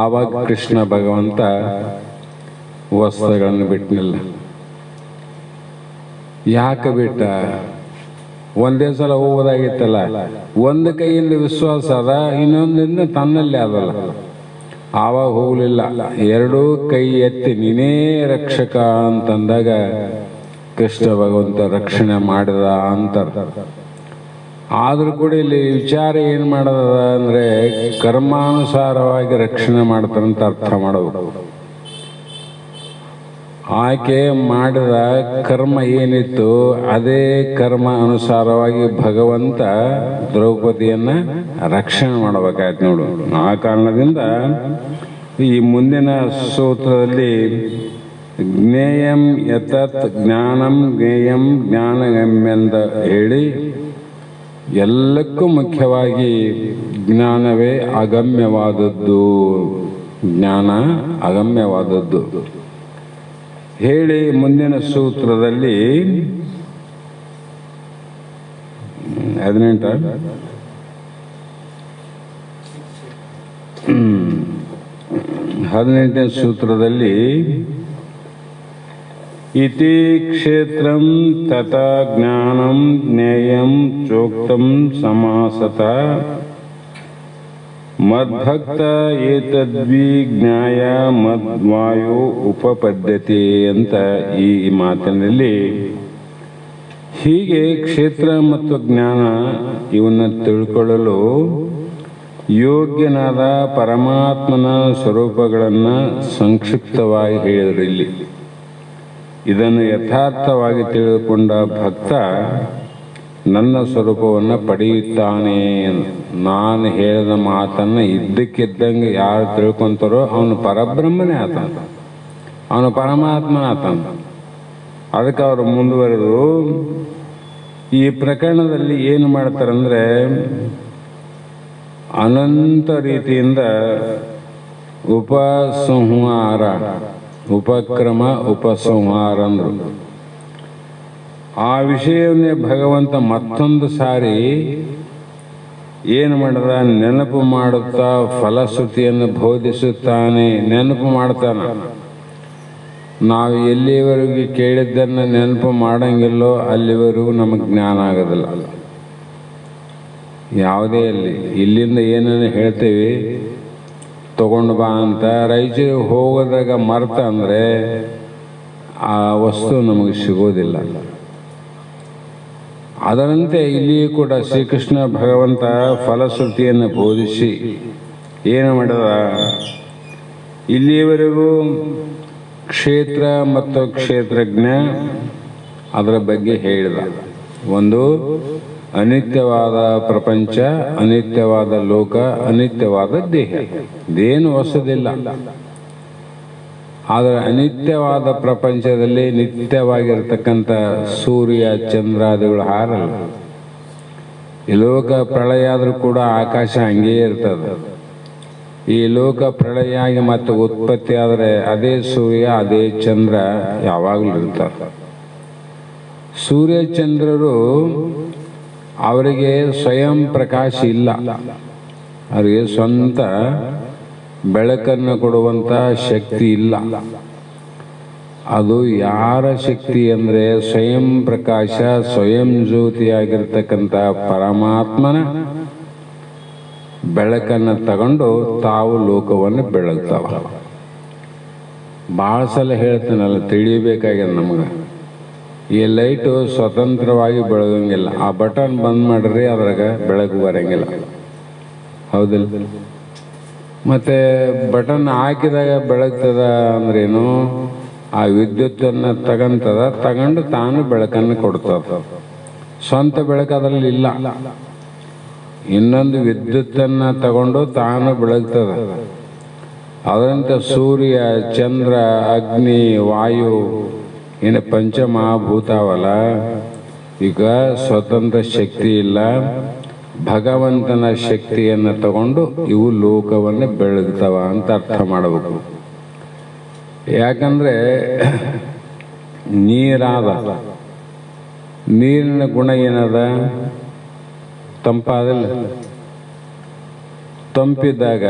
B: ಆವಾಗ ಕೃಷ್ಣ ಭಗವಂತ ವಸ್ತ್ರಗಳನ್ನು ಬಿಟ್ಟನಿಲ್ಲ. ಯಾಕೆ ಬಿಟ್ಟ? ಒಂದೇ ಸಲ ಹೋಗೋದಾಗಿತ್ತಲ್ಲ. ಒಂದು ಕೈಯಿಂದ ವಿಶ್ವಾಸ ಅದ, ಇನ್ನೊಂದಿಂದ ತನ್ನಲ್ಲಿ ಅದಲ್ಲ. ಆವಾಗ ಹೋಗಲಿಲ್ಲ. 2 ಕೈ ಎತ್ತಿ ನೀನೇ ರಕ್ಷಕ ಅಂತಂದಾಗ ಕೃಷ್ಣ ಭಗವಂತ ರಕ್ಷಣೆ ಮಾಡಿದ ಅಂತಾರೆ. ಆದ್ರೂ ಕೂಡ ಇಲ್ಲಿ ವಿಚಾರ ಏನು ಮಾಡದ ಅಂದ್ರೆ ಕರ್ಮಾನುಸಾರವಾಗಿ ರಕ್ಷಣೆ ಮಾಡ್ತಾರಂತ ಅರ್ಥ ಮಾಡಬೇಕು. ಆಕೆ ಮಾಡಿದ ಕರ್ಮ ಏನಿತ್ತು ಅದೇ ಕರ್ಮ ಅನುಸಾರವಾಗಿ ಭಗವಂತ ದ್ರೌಪದಿಯನ್ನ ರಕ್ಷಣೆ ಮಾಡಬೇಕಾಯ್ತು ನೋಡು. ಆ ಕಾರಣದಿಂದ ಈ ಮುಂದಿನ ಸೂತ್ರದಲ್ಲಿ ಜ್ಞೇಯಂ ಯತತ್ ಜ್ಞಾನಂ ಜ್ಞೇಯಂ ಜ್ಞಾನಗಮ್ಯಂತ ಹೇಳಿ ಎಲ್ಲಕ್ಕೂ ಮುಖ್ಯವಾಗಿ ಜ್ಞಾನವೇ ಅಗಮ್ಯವಾದದ್ದು, ಜ್ಞಾನ ಅಗಮ್ಯವಾದದ್ದು ಹೇಳಿ ಮುಂದಿನ ಸೂತ್ರದಲ್ಲಿ 18ನೇ ಸೂತ್ರದಲ್ಲಿ ಇತಿ ಕ್ಷೇತ್ರಂ ತಥಾ ಜ್ಞಾನಂ ಜ್ಞೇಯಂ ಚೋಕ್ತಂ ಸಮಾಸತ ಮದ್ಭಕ್ತ ಏತದ್ವಿಜ್ಞಾಯ ಮದ್ವಾಯು ಉಪಪದ್ಧತಿ ಅಂತ ಈ ಮಾತಿನಲ್ಲಿ ಹೀಗೆ ಕ್ಷೇತ್ರ ಮತ್ತು ಜ್ಞಾನ ಇವನ್ನ ತಿಳ್ಕೊಳ್ಳಲು ಯೋಗ್ಯನಾದ ಪರಮಾತ್ಮನ ಸ್ವರೂಪಗಳನ್ನು ಸಂಕ್ಷಿಪ್ತವಾಗಿ ಹೇಳಿದರು. ಇಲ್ಲಿ ಇದನ್ನು ಯಥಾರ್ಥವಾಗಿ ತಿಳಿದುಕೊಂಡ ಭಕ್ತ ನನ್ನ ಸ್ವರೂಪವನ್ನು ಪಡೆಯುತ್ತಾನೆ. ನಾನು ಹೇಳಿದ ಮಾತನ್ನು ಇದ್ದಕ್ಕಿದ್ದಂಗೆ ಯಾರು ತಿಳ್ಕೊಂತಾರೋ ಅವನು ಪರಬ್ರಹ್ಮನೇ ಆತಾನ, ಅವನು ಪರಮಾತ್ಮನ ಆತಾನ. ಅದಕ್ಕೆ ಅವರು ಮುಂದುವರೆದು ಈ ಪ್ರಕರಣದಲ್ಲಿ ಏನು ಮಾಡ್ತಾರಂದ್ರೆ ಅನಂತ ರೀತಿಯಿಂದ ಉಪಸಂಹಾರ, ಉಪಕ್ರಮ, ಉಪಸಂಹಾರ ಅಂದರು. ಆ ವಿಷಯವನ್ನೇ ಭಗವಂತ ಮತ್ತೊಂದು ಸಾರಿ ಏನು ಮಾಡಿದ, ನೆನಪು ಮಾಡುತ್ತಾ ಫಲಶ್ರುತಿಯನ್ನು ಬೋಧಿಸುತ್ತಾನೆ. ನೆನಪು ಮಾಡ್ತಾನ. ನಾವು ಎಲ್ಲಿವರೆಗೂ ಕೇಳಿದ್ದನ್ನು ನೆನಪು ಮಾಡಂಗಿಲ್ಲೋ ಅಲ್ಲಿವರೆಗೂ ನಮಗೆ ಜ್ಞಾನ ಆಗೋದಿಲ್ಲ. ಯಾವುದೇ ಅಲ್ಲಿ ಇಲ್ಲಿಂದ ಏನನ್ನು ಹೇಳ್ತೇವೆ ತಗೊಂಡು ಬಾ ಅಂತ, ರಾಯಚೂರಿಗೆ ಹೋಗೋದಾಗ ಮರ್ತ ಅಂದರೆ ಆ ವಸ್ತು ನಮಗೆ ಸಿಗೋದಿಲ್ಲ. ಅದರಂತೆ ಇಲ್ಲಿಯೂ ಕೂಡ ಶ್ರೀಕೃಷ್ಣ ಭಗವಂತ ಫಲಶ್ರುತಿಯನ್ನು ಬೋಧಿಸಿ ಏನು ಮಾಡಿದ, ಇಲ್ಲಿಯವರೆಗೂ ಕ್ಷೇತ್ರ ಮತ್ತು ಕ್ಷೇತ್ರಜ್ಞ ಅದರ ಬಗ್ಗೆ ಹೇಳಿದ. ಒಂದು ಅನಿತ್ಯವಾದ ಪ್ರಪಂಚ, ಅನಿತ್ಯವಾದ ಲೋಕ, ಅನಿತ್ಯವಾದ ದೇಹ, ಇದೇನು ಹೊಸದಿಲ್ಲ. ಆದರೆ ಅನಿತ್ಯವಾದ ಪ್ರಪಂಚದಲ್ಲಿ ನಿತ್ಯವಾಗಿರ್ತಕ್ಕಂಥ ಸೂರ್ಯ ಚಂದ್ರಾದಿಗಳು ಹಾರಲ್ಲ. ಈ ಲೋಕ ಪ್ರಳಯ ಆದರೂ ಕೂಡ ಆಕಾಶ ಹಂಗೇ ಇರ್ತದೆ. ಈ ಲೋಕ ಪ್ರಳಯ ಆಗಿ ಮತ್ತೆ ಉತ್ಪತ್ತಿ ಆದರೆ ಅದೇ ಸೂರ್ಯ ಅದೇ ಚಂದ್ರ ಯಾವಾಗಲೂ ಇರ್ತಾರೆ. ಸೂರ್ಯ ಚಂದ್ರರು ಅವರಿಗೆ ಸ್ವಯಂ ಪ್ರಕಾಶ ಇಲ್ಲ, ಅವರಿಗೆ ಸ್ವಂತ ಬೆಳಕನ್ನು ಕೊಡುವಂಥ ಶಕ್ತಿ ಇಲ್ಲ. ಅದು ಯಾರ ಶಕ್ತಿ ಅಂದರೆ ಸ್ವಯಂ ಪ್ರಕಾಶ, ಸ್ವಯಂ ಜ್ಯೋತಿಯಾಗಿರ್ತಕ್ಕಂಥ ಪರಮಾತ್ಮನ ಬೆಳಕನ್ನು ತಗೊಂಡು ತಾವು ಲೋಕವನ್ನು ಬೆಳಗ್ತಾವ. ಭಾಳ ಸಲ ಹೇಳ್ತಾನಲ್ಲ, ತಿಳಿಯಬೇಕಾಗ್ಯದ ನಮಗೆ. ಈ ಲೈಟು ಸ್ವತಂತ್ರವಾಗಿ ಬೆಳಗಂಗಿಲ್ಲ. ಆ ಬಟನ್ ಬಂದ್ ಮಾಡ್ರಿ ಅದ್ರಾಗ ಬೆಳಕು ಬರಂಗಿಲ್ಲ, ಹೌದಿಲ್ಲ? ಮತ್ತೆ ಬಟನ್ ಹಾಕಿದಾಗ ಬೆಳಗ್ತದ ಅಂದ್ರೇನು, ಆ ವಿದ್ಯುತ್ತನ್ನು ತಗೊಂಡು ತಾನು ಬೆಳಕನ್ನು ಕೊಡ್ತದ. ಸ್ವಂತ ಬೆಳಕು ಅದರಲ್ಲಿ ಇಲ್ಲ. ಇನ್ನೊಂದು ವಿದ್ಯುತ್ತನ್ನು ತಗೊಂಡು ತಾನು ಬೆಳಗ್ತದ. ಅದರಂತೆ ಸೂರ್ಯ, ಚಂದ್ರ, ಅಗ್ನಿ, ವಾಯು ಏನು ಪಂಚಮಹಾಭೂತ ಅವಲ್ಲ, ಈಗ ಸ್ವತಂತ್ರ ಶಕ್ತಿ ಇಲ್ಲ. ಭಗವಂತನ ಶಕ್ತಿಯನ್ನು ತಗೊಂಡು ಇವು ಲೋಕವನ್ನು ಬೆಳಗ್ತವ ಅಂತ ಅರ್ಥ ಮಾಡಬೇಕು. ಯಾಕಂದರೆ ನೀರಾದ, ನೀರಿನ ಗುಣ ಏನದ? ತಂಪಾದಿಲ್ಲ. ತಂಪಿದ್ದಾಗ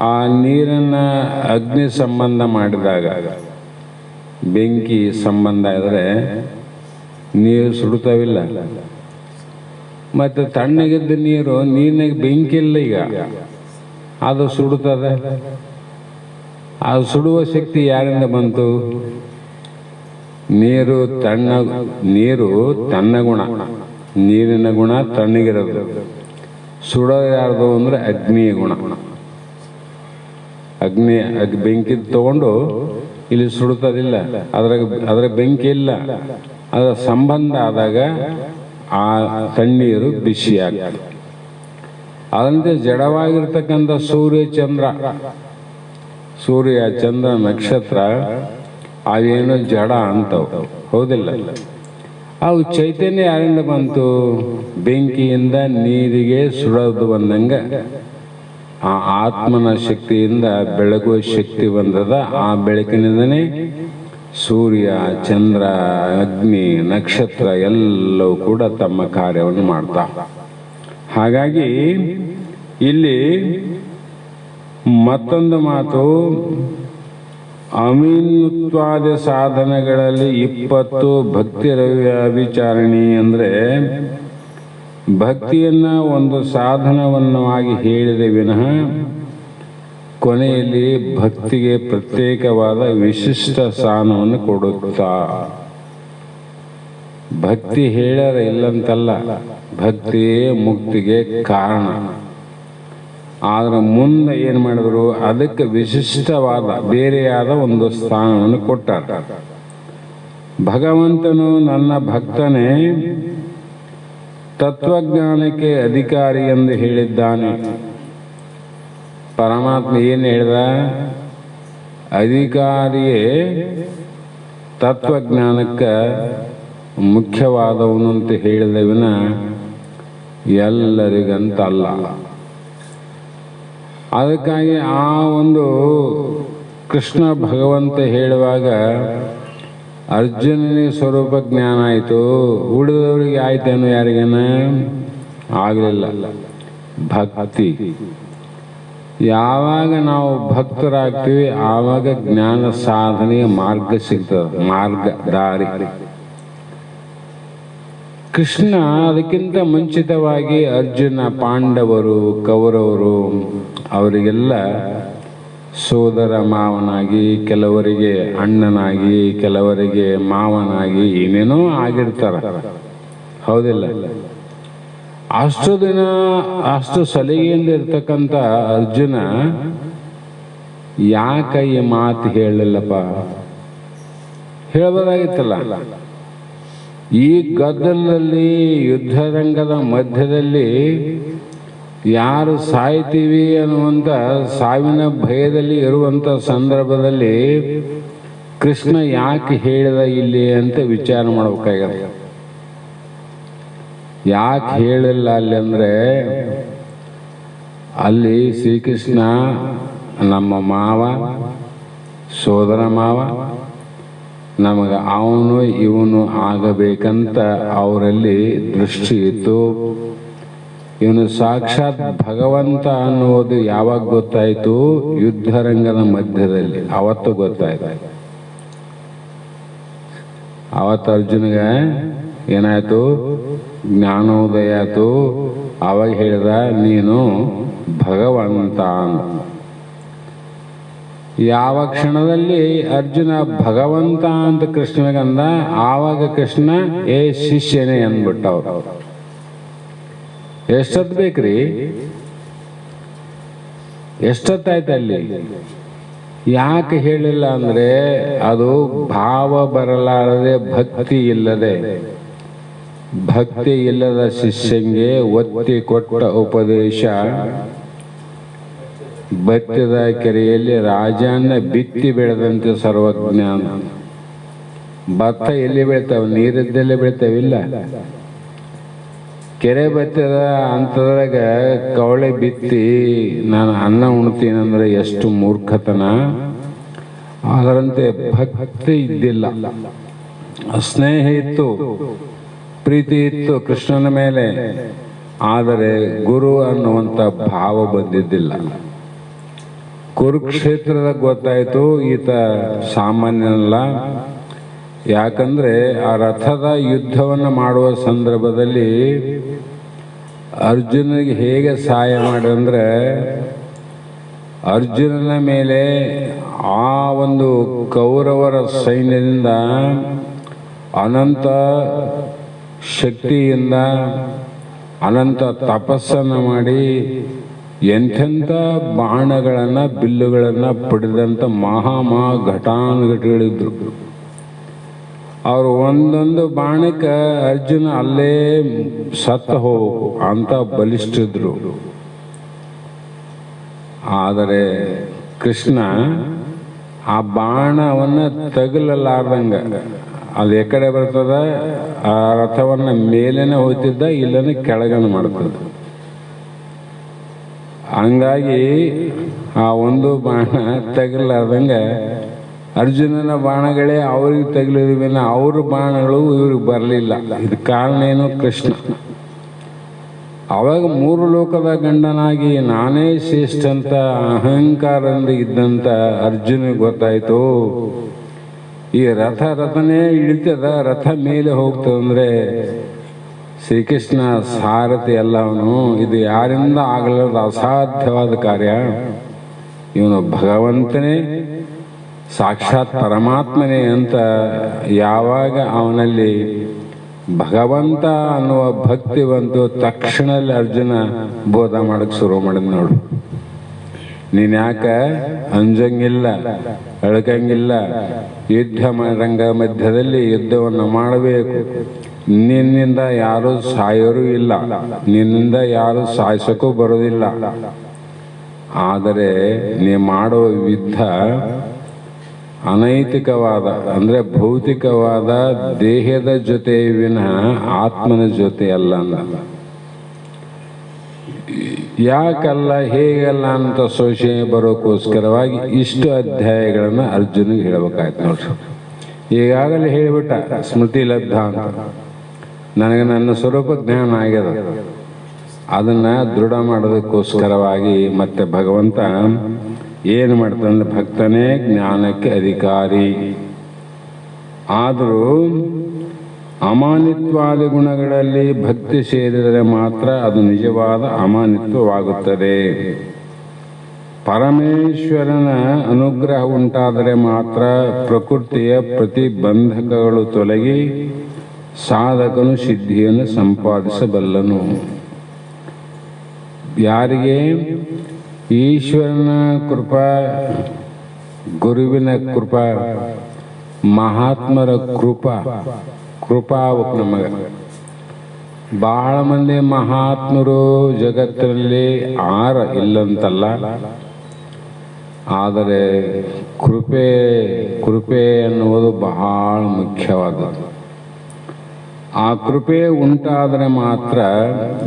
B: ಆ ನೀರನ್ನು ಅಗ್ನಿ ಸಂಬಂಧ ಮಾಡಿದಾಗ, ಬೆಂಕಿ ಸಂಬಂಧ ಇದ್ದರೆ ನೀರು ಸುಡುತ್ತವಿಲ್ಲ. ಮತ್ತು ತಣ್ಣಗಿದ್ದ ನೀರಿನಾಗ ಬೆಂಕಿ ಇಲ್ಲ, ಈಗ ಅದು ಸುಡುತ್ತದೆ. ಅದು ಸುಡುವ ಶಕ್ತಿ ಯಾರಿಂದ ಬಂತು? ನೀರು ತನ್ನ ಗುಣ, ನೀರಿನ ಗುಣ ತಣ್ಣಗಿರೋದು. ಸುಡೋದು ಯಾರ್ದು ಅಂದರೆ ಅಗ್ನಿಯ ಗುಣ. ಬೆಂಕಿ ತಗೊಂಡು ಇಲ್ಲಿ ಸುಡುತ್ತದಿಲ್ಲ, ಅದರ ಬೆಂಕಿ ಇಲ್ಲ. ಅದರ ಸಂಬಂಧ ಆದಾಗ ಆ ತಣ್ಣೀರು ಬಿಸಿ ಆಗ್ತದೆ. ಅದಂತೆ ಜಡವಾಗಿರ್ತಕ್ಕಂಥ ಸೂರ್ಯ ಚಂದ್ರ ನಕ್ಷತ್ರ ಅವೇನು ಜಡ ಅಂತವು, ಹೌದಿಲ್ಲ? ಅವು ಚೈತನ್ಯ ಯಾರಿಂದ ಬಂತು? ಬೆಂಕಿಯಿಂದ ನೀರಿಗೆ ಸುಡೋದು ಬಂದಂಗೆ ಆ ಆತ್ಮನ ಶಕ್ತಿಯಿಂದ ಬೆಳಗುವ ಶಕ್ತಿ ಬಂದದ. ಆ ಬೆಳಕಿನಿಂದನೇ ಸೂರ್ಯ, ಚಂದ್ರ, ಅಗ್ನಿ, ನಕ್ಷತ್ರ ಎಲ್ಲವೂ ಕೂಡ ತಮ್ಮ ಕಾರ್ಯವನ್ನು ಮಾಡ್ತಾ. ಹಾಗಾಗಿ ಇಲ್ಲಿ ಮತ್ತೊಂದು ಮಾತು, ಅಮೀನುತ್ವಾದಿ ಸಾಧನಗಳಲ್ಲಿ 20 ಭಕ್ತಿ ವಿಚಾರಣಿ ಅಂದರೆ ಭಕ್ತಿಯನ್ನು ಒಂದು ಸಾಧನವನ್ನಾಗಿ ಹೇಳಿದೆ ವಿನಃ ಕೊನೆಯಲ್ಲಿ ಭಕ್ತಿಗೆ ಪ್ರತ್ಯೇಕವಾದ ವಿಶಿಷ್ಟ ಸ್ಥಾನವನ್ನು ಕೊಡುತ್ತಾ. ಭಕ್ತಿ ಹೇಳರ ಇಲ್ಲಂತಲ್ಲ, ಭಕ್ತಿಯೇ ಮುಕ್ತಿಗೆ ಕಾರಣ. ಆದ್ರೆ ಮುಂದೆ ಏನು ಮಾಡಿದ್ರು? ಅದಕ್ಕೆ ವಿಶಿಷ್ಟವಾದ ಬೇರೆಯಾದ ಒಂದು ಸ್ಥಾನವನ್ನು ಕೊಟ್ಟಾರ. ಭಗವಂತನು ನನ್ನ ಭಕ್ತನೇ ತತ್ವಜ್ಞಾನಕ್ಕೆ ಅಧಿಕಾರಿ ಎಂದು ಹೇಳಿದ್ದಾನೆ. ಪರಮಾತ್ಮ ಏನು ಹೇಳಿದ? ಅಧಿಕಾರಿಯೇ ತತ್ವಜ್ಞಾನಕ್ಕೆ ಮುಖ್ಯವಾದವನು ಅಂತ ಹೇಳಿದ ವಿನ ಎಲ್ಲರಿಗಂತಲ್ಲ. ಅದಕ್ಕಾಗಿ ಆ ಒಂದು ಕೃಷ್ಣ ಭಗವಂತ ಹೇಳುವಾಗ ಅರ್ಜುನನಿಗೆ ಸ್ವರೂಪ ಜ್ಞಾನ ಆಯಿತು, ಉಳಿದವರಿಗೆ ಆಯ್ತೇನೋ? ಯಾರಿಗೇನ ಆಗಲಿಲ್ಲ. ಭಕ್ತಿ ಯಾವಾಗ ನಾವು ಭಕ್ತರಾಗ್ತೀವಿ ಆವಾಗ ಜ್ಞಾನ ಸಾಧನೆಯ ಮಾರ್ಗ ಸಿಗ್ತದೆ, ಮಾರ್ಗ ದಾರಿ. ಕೃಷ್ಣ ಅದಕ್ಕಿಂತ ಮುಂಚಿತವಾಗಿ ಅರ್ಜುನ, ಪಾಂಡವರು, ಕೌರವರು ಅವರಿಗೆಲ್ಲ ಸೋದರ ಮಾವನಾಗಿ, ಕೆಲವರಿಗೆ ಅಣ್ಣನಾಗಿ, ಕೆಲವರಿಗೆ ಮಾವನಾಗಿ ಏನೇನೋ ಆಗಿರ್ತಾರೆ, ಹೌದಿಲ್ಲ? ಅಷ್ಟು ದಿನ ಅಷ್ಟು ಸಲಿಗೆಯಿಂದ ಇರ್ತಕ್ಕಂಥ ಅರ್ಜುನ ಯಾಕೆ ಈ ಮಾತು ಹೇಳಲಿಲ್ಲಪ್ಪ? ಹೇಳಬಹುದಾಗಿತ್ತಲ್ಲ. ಈ ಗದ್ದಲದಲ್ಲಿ, ಯುದ್ಧರಂಗದ ಮಧ್ಯದಲ್ಲಿ ಯಾರು ಸಾಯ್ತೀವಿ ಅನ್ನುವಂಥ ಸಾವಿನ ಭಯದಲ್ಲಿ ಇರುವಂಥ ಸಂದರ್ಭದಲ್ಲಿ ಕೃಷ್ಣ ಯಾಕೆ ಹೇಳಿದ ಇಲ್ಲಿ ಅಂತ ವಿಚಾರ ಮಾಡಬೇಕಾಗಿದೆ. ಯಾಕೆ ಹೇಳಿಲ್ಲ ಅಲ್ಲಿ ಅಂದರೆ, ಅಲ್ಲಿ ಶ್ರೀಕೃಷ್ಣ ನಮ್ಮ ಮಾವ, ಸೋದರ ಮಾವ, ನಮಗೆ ಅವನು ಇವನು ಆಗಬೇಕಂತ ಅವರಲ್ಲಿ ದೃಷ್ಟಿ ಇತ್ತು. ಇವನು ಸಾಕ್ಷಾತ್ ಭಗವಂತ ಅನ್ನೋದು ಯಾವಾಗ ಗೊತ್ತಾಯಿತು? ಯುದ್ಧರಂಗದ ಮಧ್ಯದಲ್ಲಿ, ಅವತ್ತು ಗೊತ್ತಾಯ್ತು. ಅವತ್ತು ಅರ್ಜುನಿಗೆ ಏನಾಯ್ತು? ಜ್ಞಾನೋದಯ ಆಯ್ತು. ಅವಾಗ ಹೇಳಿದ, ನೀನು ಭಗವಂತ ಅಂತ. ಯಾವ ಕ್ಷಣದಲ್ಲಿ ಅರ್ಜುನ ಭಗವಂತ ಅಂತ ಕೃಷ್ಣಗಂದ, ಆವಾಗ ಕೃಷ್ಣ ಏ ಶಿಷ್ಯನೇ ಅಂದ್ಬಿಟ್ಟವ್ರು. ಎಷ್ಟೊತ್ತು ಬೇಕ್ರಿ? ಎಷ್ಟೊತ್ತಾಯ್ತು ಅಲ್ಲಿ? ಯಾಕೆ ಹೇಳಿಲ್ಲ ಅಂದರೆ, ಅದು ಭಾವ ಬರಲಾರದೆ, ಭಕ್ತಿ ಇಲ್ಲದೆ, ಭಕ್ತಿ ಇಲ್ಲದ ಶಿಷ್ಯಂಗೆ ಒತ್ತಿ ಕೊಟ್ಟ ಉಪದೇಶ ಭಕ್ತಿದ ಕೆರೆಯಲ್ಲಿ ರಾಜನ ಬಿತ್ತಿ ಬೆಳೆದಂತೆ ಸರ್ವಜ್ಞಾನ. ಭತ್ತ ಎಲ್ಲಿ ಬೆಳಿತಾವ? ನೀರಿದ್ದಲ್ಲೇ ಬೆಳಿತಾವಿಲ್ಲ. ಕೆರೆ ಬತ್ತದ ಅಂತದ್ರಾಗ ಕವಳೆ ಬಿತ್ತಿ ನಾನು ಅನ್ನ ಉಣ್ತೀನಂದ್ರೆ ಎಷ್ಟು ಮೂರ್ಖತನ. ಅದರಂತೆ ಭಕ್ತಿ ಇದ್ದಿಲ್ಲ, ಸ್ನೇಹ ಇತ್ತು, ಪ್ರೀತಿ ಇತ್ತು ಕೃಷ್ಣನ ಮೇಲೆ, ಆದರೆ ಗುರು ಅನ್ನುವಂಥ ಭಾವ ಬಂದಿದ್ದಿಲ್ಲ. ಕುರುಕ್ಷೇತ್ರದ ಗೊತ್ತಾಯಿತು ಈತ ಸಾಮಾನ್ಯನಲ್ಲ. ಯಾಕಂದ್ರೆ ಆ ರಥದ ಯುದ್ಧವನ್ನು ಮಾಡುವ ಸಂದರ್ಭದಲ್ಲಿ ಅರ್ಜುನಿಗೆ ಹೇಗೆ ಸಹಾಯ ಮಾಡಿದ್ರೆ, ಅರ್ಜುನನ ಮೇಲೆ ಆ ಒಂದು ಕೌರವರ ಸೈನ್ಯದಿಂದ ಅನಂತ ಶಕ್ತಿಯಿಂದ ಅನಂತ ತಪಸ್ಸನ್ನು ಮಾಡಿ ಎಂಥೆಂಥ ಬಾಣಗಳನ್ನು ಬಿಲ್ಲುಗಳನ್ನು ಪಡೆದಂಥ ಘಟಾನುಘಟಿಗಳಿದ್ರು. ಅವರು ಒಂದೊಂದು ಬಾಣಕ್ಕೆ ಅರ್ಜುನ ಅಲ್ಲೇ ಸತ್ತ ಹೋಗು ಅಂತ ಬಲಿಷ್ಠಿದ್ರು. ಆದರೆ ಕೃಷ್ಣ ಆ ಬಾಣವನ್ನು ತಗಲಲಾರ್ದಂಗ ಅದು ಎಕಡೆ ಬರ್ತದ, ಆ ರಥವನ್ನು ಮೇಲೇನೆ ಹೋಗ್ತಿದ್ದ, ಇಲ್ಲನೇ ಕೆಳಗನೆ ಮಾಡ್ತದ. ಹಂಗಾಗಿ ಆ ಒಂದು ಬಾಣ ತಗಲಾರ್ದಂಗ ಅರ್ಜುನನ ಬಾಣಗಳೇ ಅವ್ರಿಗೆ ತಗಲಿದ್ವಿನ ಅವ್ರ ಬಾಣಗಳು ಇವ್ರಿಗೆ ಬರಲಿಲ್ಲ. ಇದು ಕಾರಣ ಏನು? ಕೃಷ್ಣ. ಅವಾಗ ಮೂರು ಲೋಕದ ಗಂಡನಾಗಿ ನಾನೇ ಶ್ರೇಷ್ಠ ಅಂತ ಅಹಂಕಾರದಿಂದ ಇದ್ದಂಥ ಅರ್ಜುನಿಗೆ ಗೊತ್ತಾಯಿತು, ಈ ರಥನೇ ಇಳಿತದ, ರಥ ಮೇಲೆ ಹೋಗ್ತದಂದ್ರೆ ಶ್ರೀಕೃಷ್ಣ ಸಾರಥಿ ಅಲ್ಲ ಅವನು, ಇದು ಯಾರಿಂದ ಆಗಲಾರದ ಅಸಾಧ್ಯವಾದ ಕಾರ್ಯ. ಇವನು ಭಗವಂತನೇ, ಸಾಕ್ಷಾತ್ ಪರಮಾತ್ಮನೇ ಅಂತ ಯಾವಾಗ ಅವನಲ್ಲಿ ಭಗವಂತ ಅನ್ನುವ ಭಕ್ತಿ ಬಂತು, ತಕ್ಷಣದಲ್ಲಿ ಅರ್ಜುನ ಬೋಧ ಮಾಡಕ್ಕೆ ಶುರು ಮಾಡಿದ. ನೋಡು, ನೀನು ಯಾಕೆ ಅಂಜಂಗಿಲ್ಲ, ಅಳ್ಕಂಗಿಲ್ಲ, ಯುದ್ಧ ರಂಗ ಮಧ್ಯದಲ್ಲಿ ಯುದ್ಧವನ್ನು ಮಾಡಬೇಕು. ನಿನ್ನಿಂದ ಯಾರು ಸಾಯೋರು ಇಲ್ಲ, ನಿನ್ನಿಂದ ಯಾರು ಸಾಯಿಸೋಕ್ಕೂ ಬರೋದಿಲ್ಲ. ಆದರೆ ನೀ ಮಾಡುವ ಯುದ್ಧ ಅನೈತಿಕವಾದ ಅಂದರೆ ಭೌತಿಕವಾದ ದೇಹದ ಜೊತೆ ವಿನಃ ಆತ್ಮನ ಜೊತೆ ಅಲ್ಲ ಅಂದ. ಯಾಕಲ್ಲ, ಹೇಗಲ್ಲ ಅಂತ ಸಂಶಯ ಬರೋಕ್ಕೋಸ್ಕರವಾಗಿ ಇಷ್ಟು ಅಧ್ಯಾಯಗಳನ್ನು ಅರ್ಜುನಿಗೆ ಹೇಳಬೇಕಾಯ್ತು. ನೋಡ್ರಿ, ಈಗಾಗಲೇ ಹೇಳಿಬಿಟ್ಟ ಸ್ಮೃತಿ ಲಬ್ಧ ಅಂತ. ನನಗೆ ನನ್ನ ಸ್ವರೂಪ ಜ್ಞಾನ ಆಗ್ಯದ, ಅದನ್ನು ದೃಢ ಮಾಡೋದಕ್ಕೋಸ್ಕರವಾಗಿ ಮತ್ತೆ ಭಗವಂತ ಏನು ಮಾಡ್ತಾನೆ? ಭಕ್ತನೇ ಜ್ಞಾನಕ್ಕೆ ಅಧಿಕಾರಿ. ಆದರೂ ಅಮಾನಿತ್ವಾದಿ ಗುಣಗಳಲ್ಲಿ ಭಕ್ತಿ ಸೇರಿದರೆ ಮಾತ್ರ ಅದು ನಿಜವಾದ ಅಮಾನಿತ್ವವಾಗುತ್ತದೆ. ಪರಮೇಶ್ವರನ ಅನುಗ್ರಹ ಉಂಟಾದರೆ ಮಾತ್ರ ಪ್ರಕೃತಿಯ ಪ್ರತಿಬಂಧಕಗಳು ತೊಲಗಿ ಸಾಧಕನು ಸಿದ್ಧಿಯನ್ನು ಸಂಪಾದಿಸಬಲ್ಲನು. ಯಾರಿಗೆ ಈಶ್ವರನ ಕೃಪಾ, ಗುರುವಿನ ಕೃಪಾ, ಮಹಾತ್ಮರ ಕೃಪಾ ನಮಗೆ. ಬಹಳ ಮಂದಿ ಮಹಾತ್ಮರು ಜಗತ್ತಿನಲ್ಲಿ ಇಲ್ಲಂತಲ್ಲ, ಆದರೆ ಕೃಪೆ ಎನ್ನುವುದು ಬಹಳ ಮುಖ್ಯವಾದದ್ದು. ಆ ಕೃಪೆ ಉಂಟಾದರೆ ಮಾತ್ರ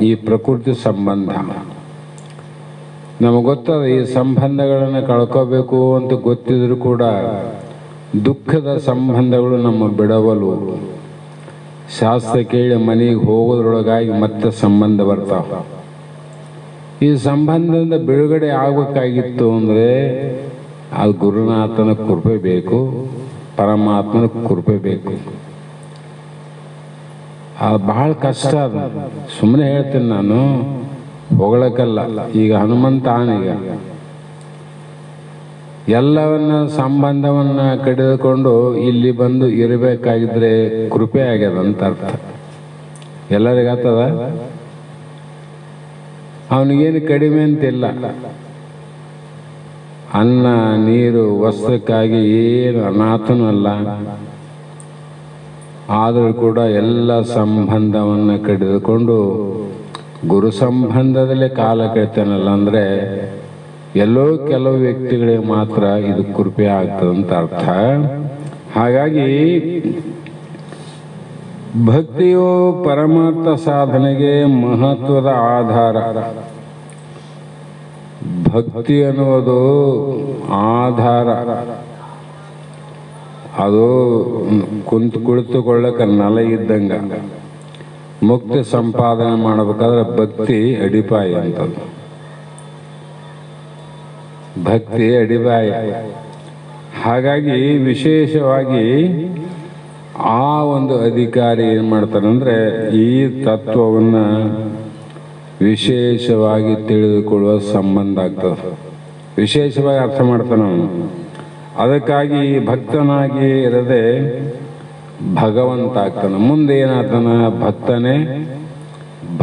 B: ಈ ಪ್ರಕೃತಿ ಸಂಬಂಧ ನಮಗೆ ಗೊತ್ತದ. ಈ ಸಂಬಂಧಗಳನ್ನು ಕಳ್ಕೋಬೇಕು ಅಂತ ಗೊತ್ತಿದ್ರು ಕೂಡ ದುಃಖದ ಸಂಬಂಧಗಳು ನಮ್ಮ ಬಿಡವಲು. ಶಾಸ್ತ್ರ ಕೇಳಿ ಮನೆಗೆ ಹೋಗೋದ್ರೊಳಗಾಗಿ ಮತ್ತೆ ಸಂಬಂಧ ಬರ್ತಾವ. ಈ ಸಂಬಂಧದಿಂದ ಬಿಡುಗಡೆ ಆಗಬೇಕಾಗಿತ್ತು ಅಂದರೆ ಅದು ಗುರುನಾಥನ ಕೃಪೆ ಬೇಕು, ಪರಮಾತ್ಮನ ಕೃಪೆ ಬೇಕು. ಅದು ಬಹಳ ಕಷ್ಟ. ಅದು ಸುಮ್ಮನೆ ಹೇಳ್ತೀನಿ ನಾನು, ಹೊಗಳಕ್ಕಲ್ಲ. ಈಗ ಹನುಮಂತ ಆನೀಗ ಎಲ್ಲವನ್ನ ಸಂಬಂಧವನ್ನು ಕಡಿದುಕೊಂಡು ಇಲ್ಲಿ ಬಂದು ಇರಬೇಕಾಗಿದ್ರೆ ಕೃಪೆ ಆಗ್ಯದ ಅಂತ ಅರ್ಥ. ಎಲ್ಲರಿಗಾಗ್ತದ? ಅವನಿಗೇನು ಕಡಿಮೆ ಅಂತಿಲ್ಲ. ಅನ್ನ ನೀರು ವಸ್ತ್ರಕ್ಕಾಗಿ ಏನು ಅನಾಥನೂ ಅಲ್ಲ. ಆದರೂ ಕೂಡ ಎಲ್ಲ ಸಂಬಂಧವನ್ನು ಕಡಿದುಕೊಂಡು ಗುರು ಸಂಬಂಧದಲ್ಲೇ ಕಾಲ ಕಳಿತಾನಲ್ಲ ಅಂದರೆ ಎಲ್ಲೋ ಕೆಲವು ವ್ಯಕ್ತಿಗಳಿಗೆ ಮಾತ್ರ ಇದು ಕೃಪೆ ಆಗ್ತದಂತ ಅರ್ಥ. ಹಾಗಾಗಿ ಭಕ್ತಿಯು ಪರಮಾರ್ಥ ಸಾಧನೆಗೆ ಮಹತ್ವದ ಆಧಾರ. ಭಕ್ತಿ ಅನ್ನುವುದು ಆಧಾರ. ಅದು ಕುಳಿತುಕೊಳ್ಳಕ್ಕೆ ನೆಲ ಇದ್ದಂಗ. ಮುಕ್ತಿ ಸಂಪಾದನೆ ಮಾಡಬೇಕಾದ್ರೆ ಭಕ್ತಿ ಅಡಿಪಾಯ ಅಂತದ್ದು. ಭಕ್ತಿ ಅಡಿಪಾಯ. ಹಾಗಾಗಿ ವಿಶೇಷವಾಗಿ ಆ ಒಂದು ಅಧಿಕಾರಿ ಏನು ಮಾಡ್ತಾನಂದ್ರೆ ಈ ತತ್ವವನ್ನು ವಿಶೇಷವಾಗಿ ತಿಳಿದುಕೊಳ್ಳುವ ಸಂಬಂಧ ಆಗ್ತದೆ. ವಿಶೇಷವಾಗಿ ಅರ್ಥ ಮಾಡ್ತಾನೆ ಅವನು. ಅದಕ್ಕಾಗಿ ಭಕ್ತನಾಗಿ ಇರದೆ ಭಗವಂತ ಆಗ್ತಾನೆ. ಮುಂದೆ ಏನಾಗ್ತಾನ? ಭಕ್ತನೇ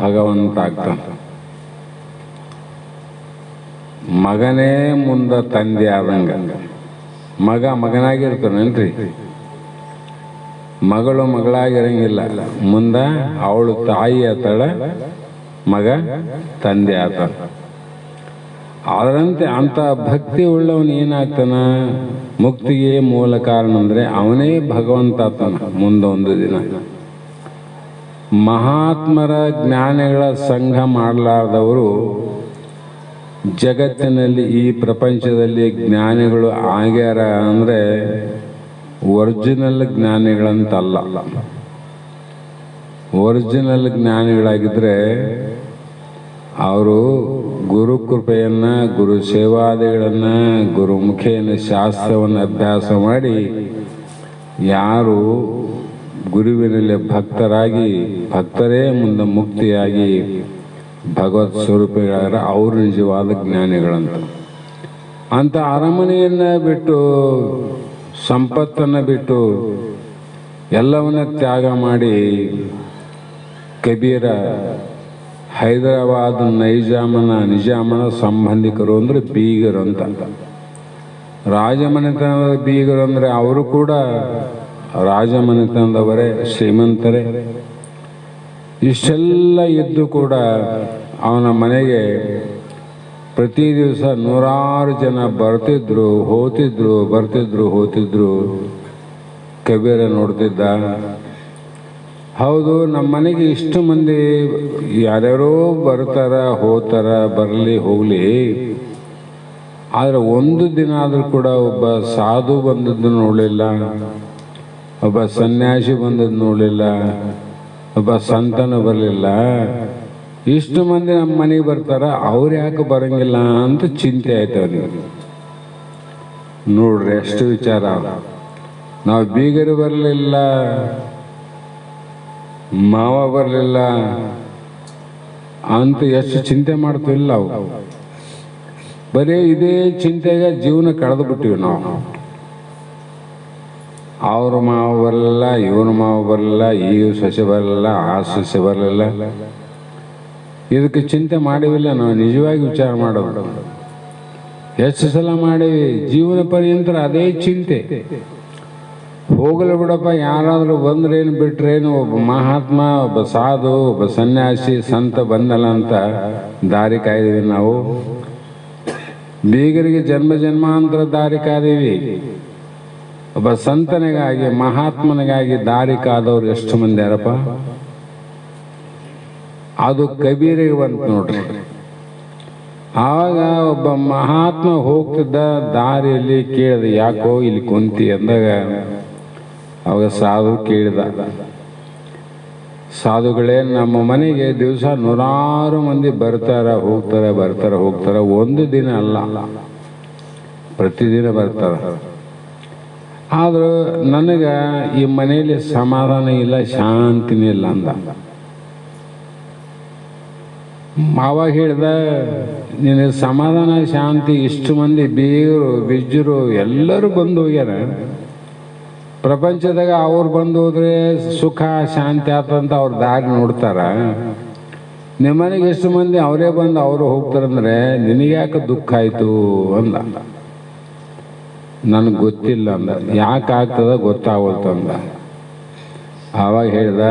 B: ಭಗವಂತ ಆಗ್ತಾನೆ. ಮಗನೇ ಮುಂದೆ ತಂದೆ ಆದಂಗ. ಮಗ ಮಗನಾಗಿರ್ತಾನೇನ್ರಿ, ಮಗಳು ಮಗಳಾಗಿರಂಗಿಲ್ಲ. ಮುಂದೆ ಅವಳು ತಾಯಿ ಆತಾಳ, ಮಗ ತಂದೆ ಆತ. ಅದರಂತೆ ಅಂಥ ಭಕ್ತಿ ಉಳ್ಳವನು ಏನಾಗ್ತಾನ? ಮುಕ್ತಿಗೆ ಮೂಲ ಕಾರಣ ಅಂದರೆ ಅವನೇ ಭಗವಂತ ಆತನ ಮುಂದೊಂದು ದಿನ. ಮಹಾತ್ಮರ ಜ್ಞಾನಿಗಳ ಸಂಘ ಮಾಡಲಾರ್ದವರು ಜಗತ್ತಿನಲ್ಲಿ ಈ ಪ್ರಪಂಚದಲ್ಲಿ ಜ್ಞಾನಿಗಳು ಆಗ್ಯಾರ ಅಂದರೆ ಒರಿಜಿನಲ್ ಜ್ಞಾನಿಗಳಂತಲ್ಲ. ಒರಿಜಿನಲ್ ಜ್ಞಾನಿಗಳಾಗಿದ್ದರೆ ಅವರು ಗುರು ಕೃಪೆಯನ್ನು, ಗುರು ಸೇವಾದಿಗಳನ್ನು, ಗುರುಮುಖೇನ ಶಾಸ್ತ್ರವನ್ನು ಅಭ್ಯಾಸ ಮಾಡಿ ಯಾರು ಗುರುವಿನಲ್ಲಿ ಭಕ್ತರಾಗಿ ಭಕ್ತರೇ ಮುಂದೆ ಮುಕ್ತಿಯಾಗಿ ಭಗವತ್ ಸ್ವರೂಪಿಗಳಾರ ಅವರು ನಿಜವಾದ ಜ್ಞಾನಿಗಳಂತ. ಅಂಥ ಅರಮನೆಯನ್ನು ಬಿಟ್ಟು, ಸಂಪತ್ತನ್ನು ಬಿಟ್ಟು, ಎಲ್ಲವನ್ನ ತ್ಯಾಗ ಮಾಡಿ ಕಬೀರ ಹೈದರಾಬಾದ್ ನಿಜಾಮನ ಸಂಬಂಧಿಕರು ಅಂದರೆ ಬೀಗರು ಅಂತ. ರಾಜಮನೆತನದ ಬೀಗರು ಅಂದರೆ ಅವರು ಕೂಡ ರಾಜಮನೆತನದವರೇ, ಶ್ರೀಮಂತರೇ. ಇಷ್ಟೆಲ್ಲ ಇದ್ದು ಕೂಡ ಅವನ ಮನೆಗೆ ಪ್ರತಿ ದಿವಸ ನೂರಾರು ಜನ ಬರ್ತಿದ್ರು, ಹೋಗ್ತಿದ್ರು. ಕಬೀರ ನೋಡ್ತಿದ್ದ, ಹೌದು ನಮ್ಮ ಮನೆಗೆ ಇಷ್ಟು ಮಂದಿ ಯಾರ್ಯಾರೋ ಬರ್ತಾರ ಹೋಗ್ತಾರ, ಬರಲಿ ಹೋಗಲಿ, ಆದರೆ ಒಂದು ದಿನ ಆದರೂ ಕೂಡ ಒಬ್ಬ ಸಾಧು ಬಂದದ್ದು ನೋಡಲಿಲ್ಲ, ಒಬ್ಬ ಸನ್ಯಾಸಿ ಬಂದದ್ದು ನೋಡಲಿಲ್ಲ, ಒಬ್ಬ ಸಂತನು ಬರಲಿಲ್ಲ. ಇಷ್ಟು ಮಂದಿ ನಮ್ಮ ಮನೆಗೆ ಬರ್ತಾರ, ಅವ್ರು ಯಾಕೆ ಬರಂಗಿಲ್ಲ ಅಂತ ಚಿಂತೆ ಆಯ್ತು ಅವನಿಗೆ. ನೋಡ್ರಿ ಎಷ್ಟು ವಿಚಾರ. ನಾವು ಬೀಗರು ಬರಲಿಲ್ಲ, ಮಾವ ಬರಲಿಲ್ಲ ಅಂತ ಎಷ್ಟು ಚಿಂತೆ ಮಾಡ್ತೀವಿಲ್ಲ ಅವು. ಬರೀ ಇದೇ ಚಿಂತೆಗೆ ಜೀವನ ಕಳೆದು ಬಿಟ್ಟಿವಿ ನಾವು. ಅವ್ರ ಮಾವ ಬರಲಿಲ್ಲ, ಇವನ ಮಾವ ಬರಲಿಲ್ಲ, ಈ ಸೊಸೆ ಬರಲಿಲ್ಲ, ಆ ಸೊಸೆ ಬರಲಿಲ್ಲ. ಇದಕ್ಕೆ ಚಿಂತೆ ಮಾಡಿವಿಲ್ಲ ನಾವು. ನಿಜವಾಗಿ ವಿಚಾರ ಮಾಡೋದು ಎಷ್ಟು ಸಲ ಮಾಡೀವಿ. ಜೀವನ ಪರ್ಯಂತರ ಅದೇ ಚಿಂತೆ. ಹೋಗಲಿ ಬಿಡಪ್ಪ, ಯಾರಾದರೂ ಬಂದ್ರೇನು ಬಿಟ್ರೇನು, ಒಬ್ಬ ಮಹಾತ್ಮ, ಒಬ್ಬ ಸಾಧು, ಒಬ್ಬ ಸನ್ಯಾಸಿ, ಸಂತ ಬಂದಲ್ಲ ಅಂತ ದಾರಿ ಕಾಯ್ದೀವಿ ನಾವು. ಬೀಗರಿಗೆ ಜನ್ಮ ಜನ್ಮಾಂತರ ದಾರಿ ಕಾದೀವಿ. ಒಬ್ಬ ಸಂತನಿಗಾಗಿ, ಮಹಾತ್ಮನಿಗಾಗಿ ದಾರಿ ಕಾದವ್ರು ಎಷ್ಟು ಮಂದಿ ಯಾರಪ್ಪ. ಅದು ಕಬೀರಿಗೆ ಬಂತು ನೋಡ್ರಿ. ಆವಾಗ ಒಬ್ಬ ಮಹಾತ್ಮ ಹೋಗ್ತಿದ್ದ ದಾರಿಯಲ್ಲಿ ಕೇಳಿದ, ಯಾಕೋ ಇಲ್ಲಿ ಕುಂತಿ ಅಂದಾಗ ಅವಾಗ ಸಾಧು ಕೇಳಿದ, ಸಾಧುಗಳೇ ನಮ್ಮ ಮನೆಗೆ ದಿವಸ ನೂರಾರು ಮಂದಿ ಬರ್ತಾರೆ ಹೋಗ್ತಾರೆ. ಒಂದು ದಿನ ಅಲ್ಲ, ಪ್ರತಿದಿನ ಬರ್ತಾರೆ. ಆದರೂ ನನಗೆ ಈ ಮನೆಯಲ್ಲಿ ಸಮಾಧಾನ ಇಲ್ಲ, ಶಾಂತಿನೇ ಇಲ್ಲ ಅಂದ. ಆವಾಗ ಹೇಳ್ದ, ನಿನಗೆ ಸಮಾಧಾನ ಶಾಂತಿ, ಇಷ್ಟು ಮಂದಿ ಬೀಗರು ಬಿಜ್ಜರು ಎಲ್ಲರೂ ಬಂದು ಹೋಗ್ಯಾರ. ಪ್ರಪಂಚದಾಗ ಅವ್ರು ಬಂದು ಹೋದ್ರೆ ಸುಖ ಶಾಂತಿ ಆತಂತ ಅವ್ರ ದಾರಿ ನೋಡ್ತಾರ. ನಿಮ್ಮನೆಗೆ ಎಷ್ಟು ಮಂದಿ ಅವರೇ ಬಂದು ಅವರು ಹೋಗ್ತಾರಂದ್ರೆ ನಿನಗ್ಯಾಕೆ ದುಃಖ ಆಯಿತು ಅಂದ. ನನಗೆ ಗೊತ್ತಿಲ್ಲ ಅಂದ. ಯಾಕೆ ಆಗ್ತದ ಗೊತ್ತಾಗೋಲ್ತಂದ. ಆವಾಗ ಹೇಳ್ದ,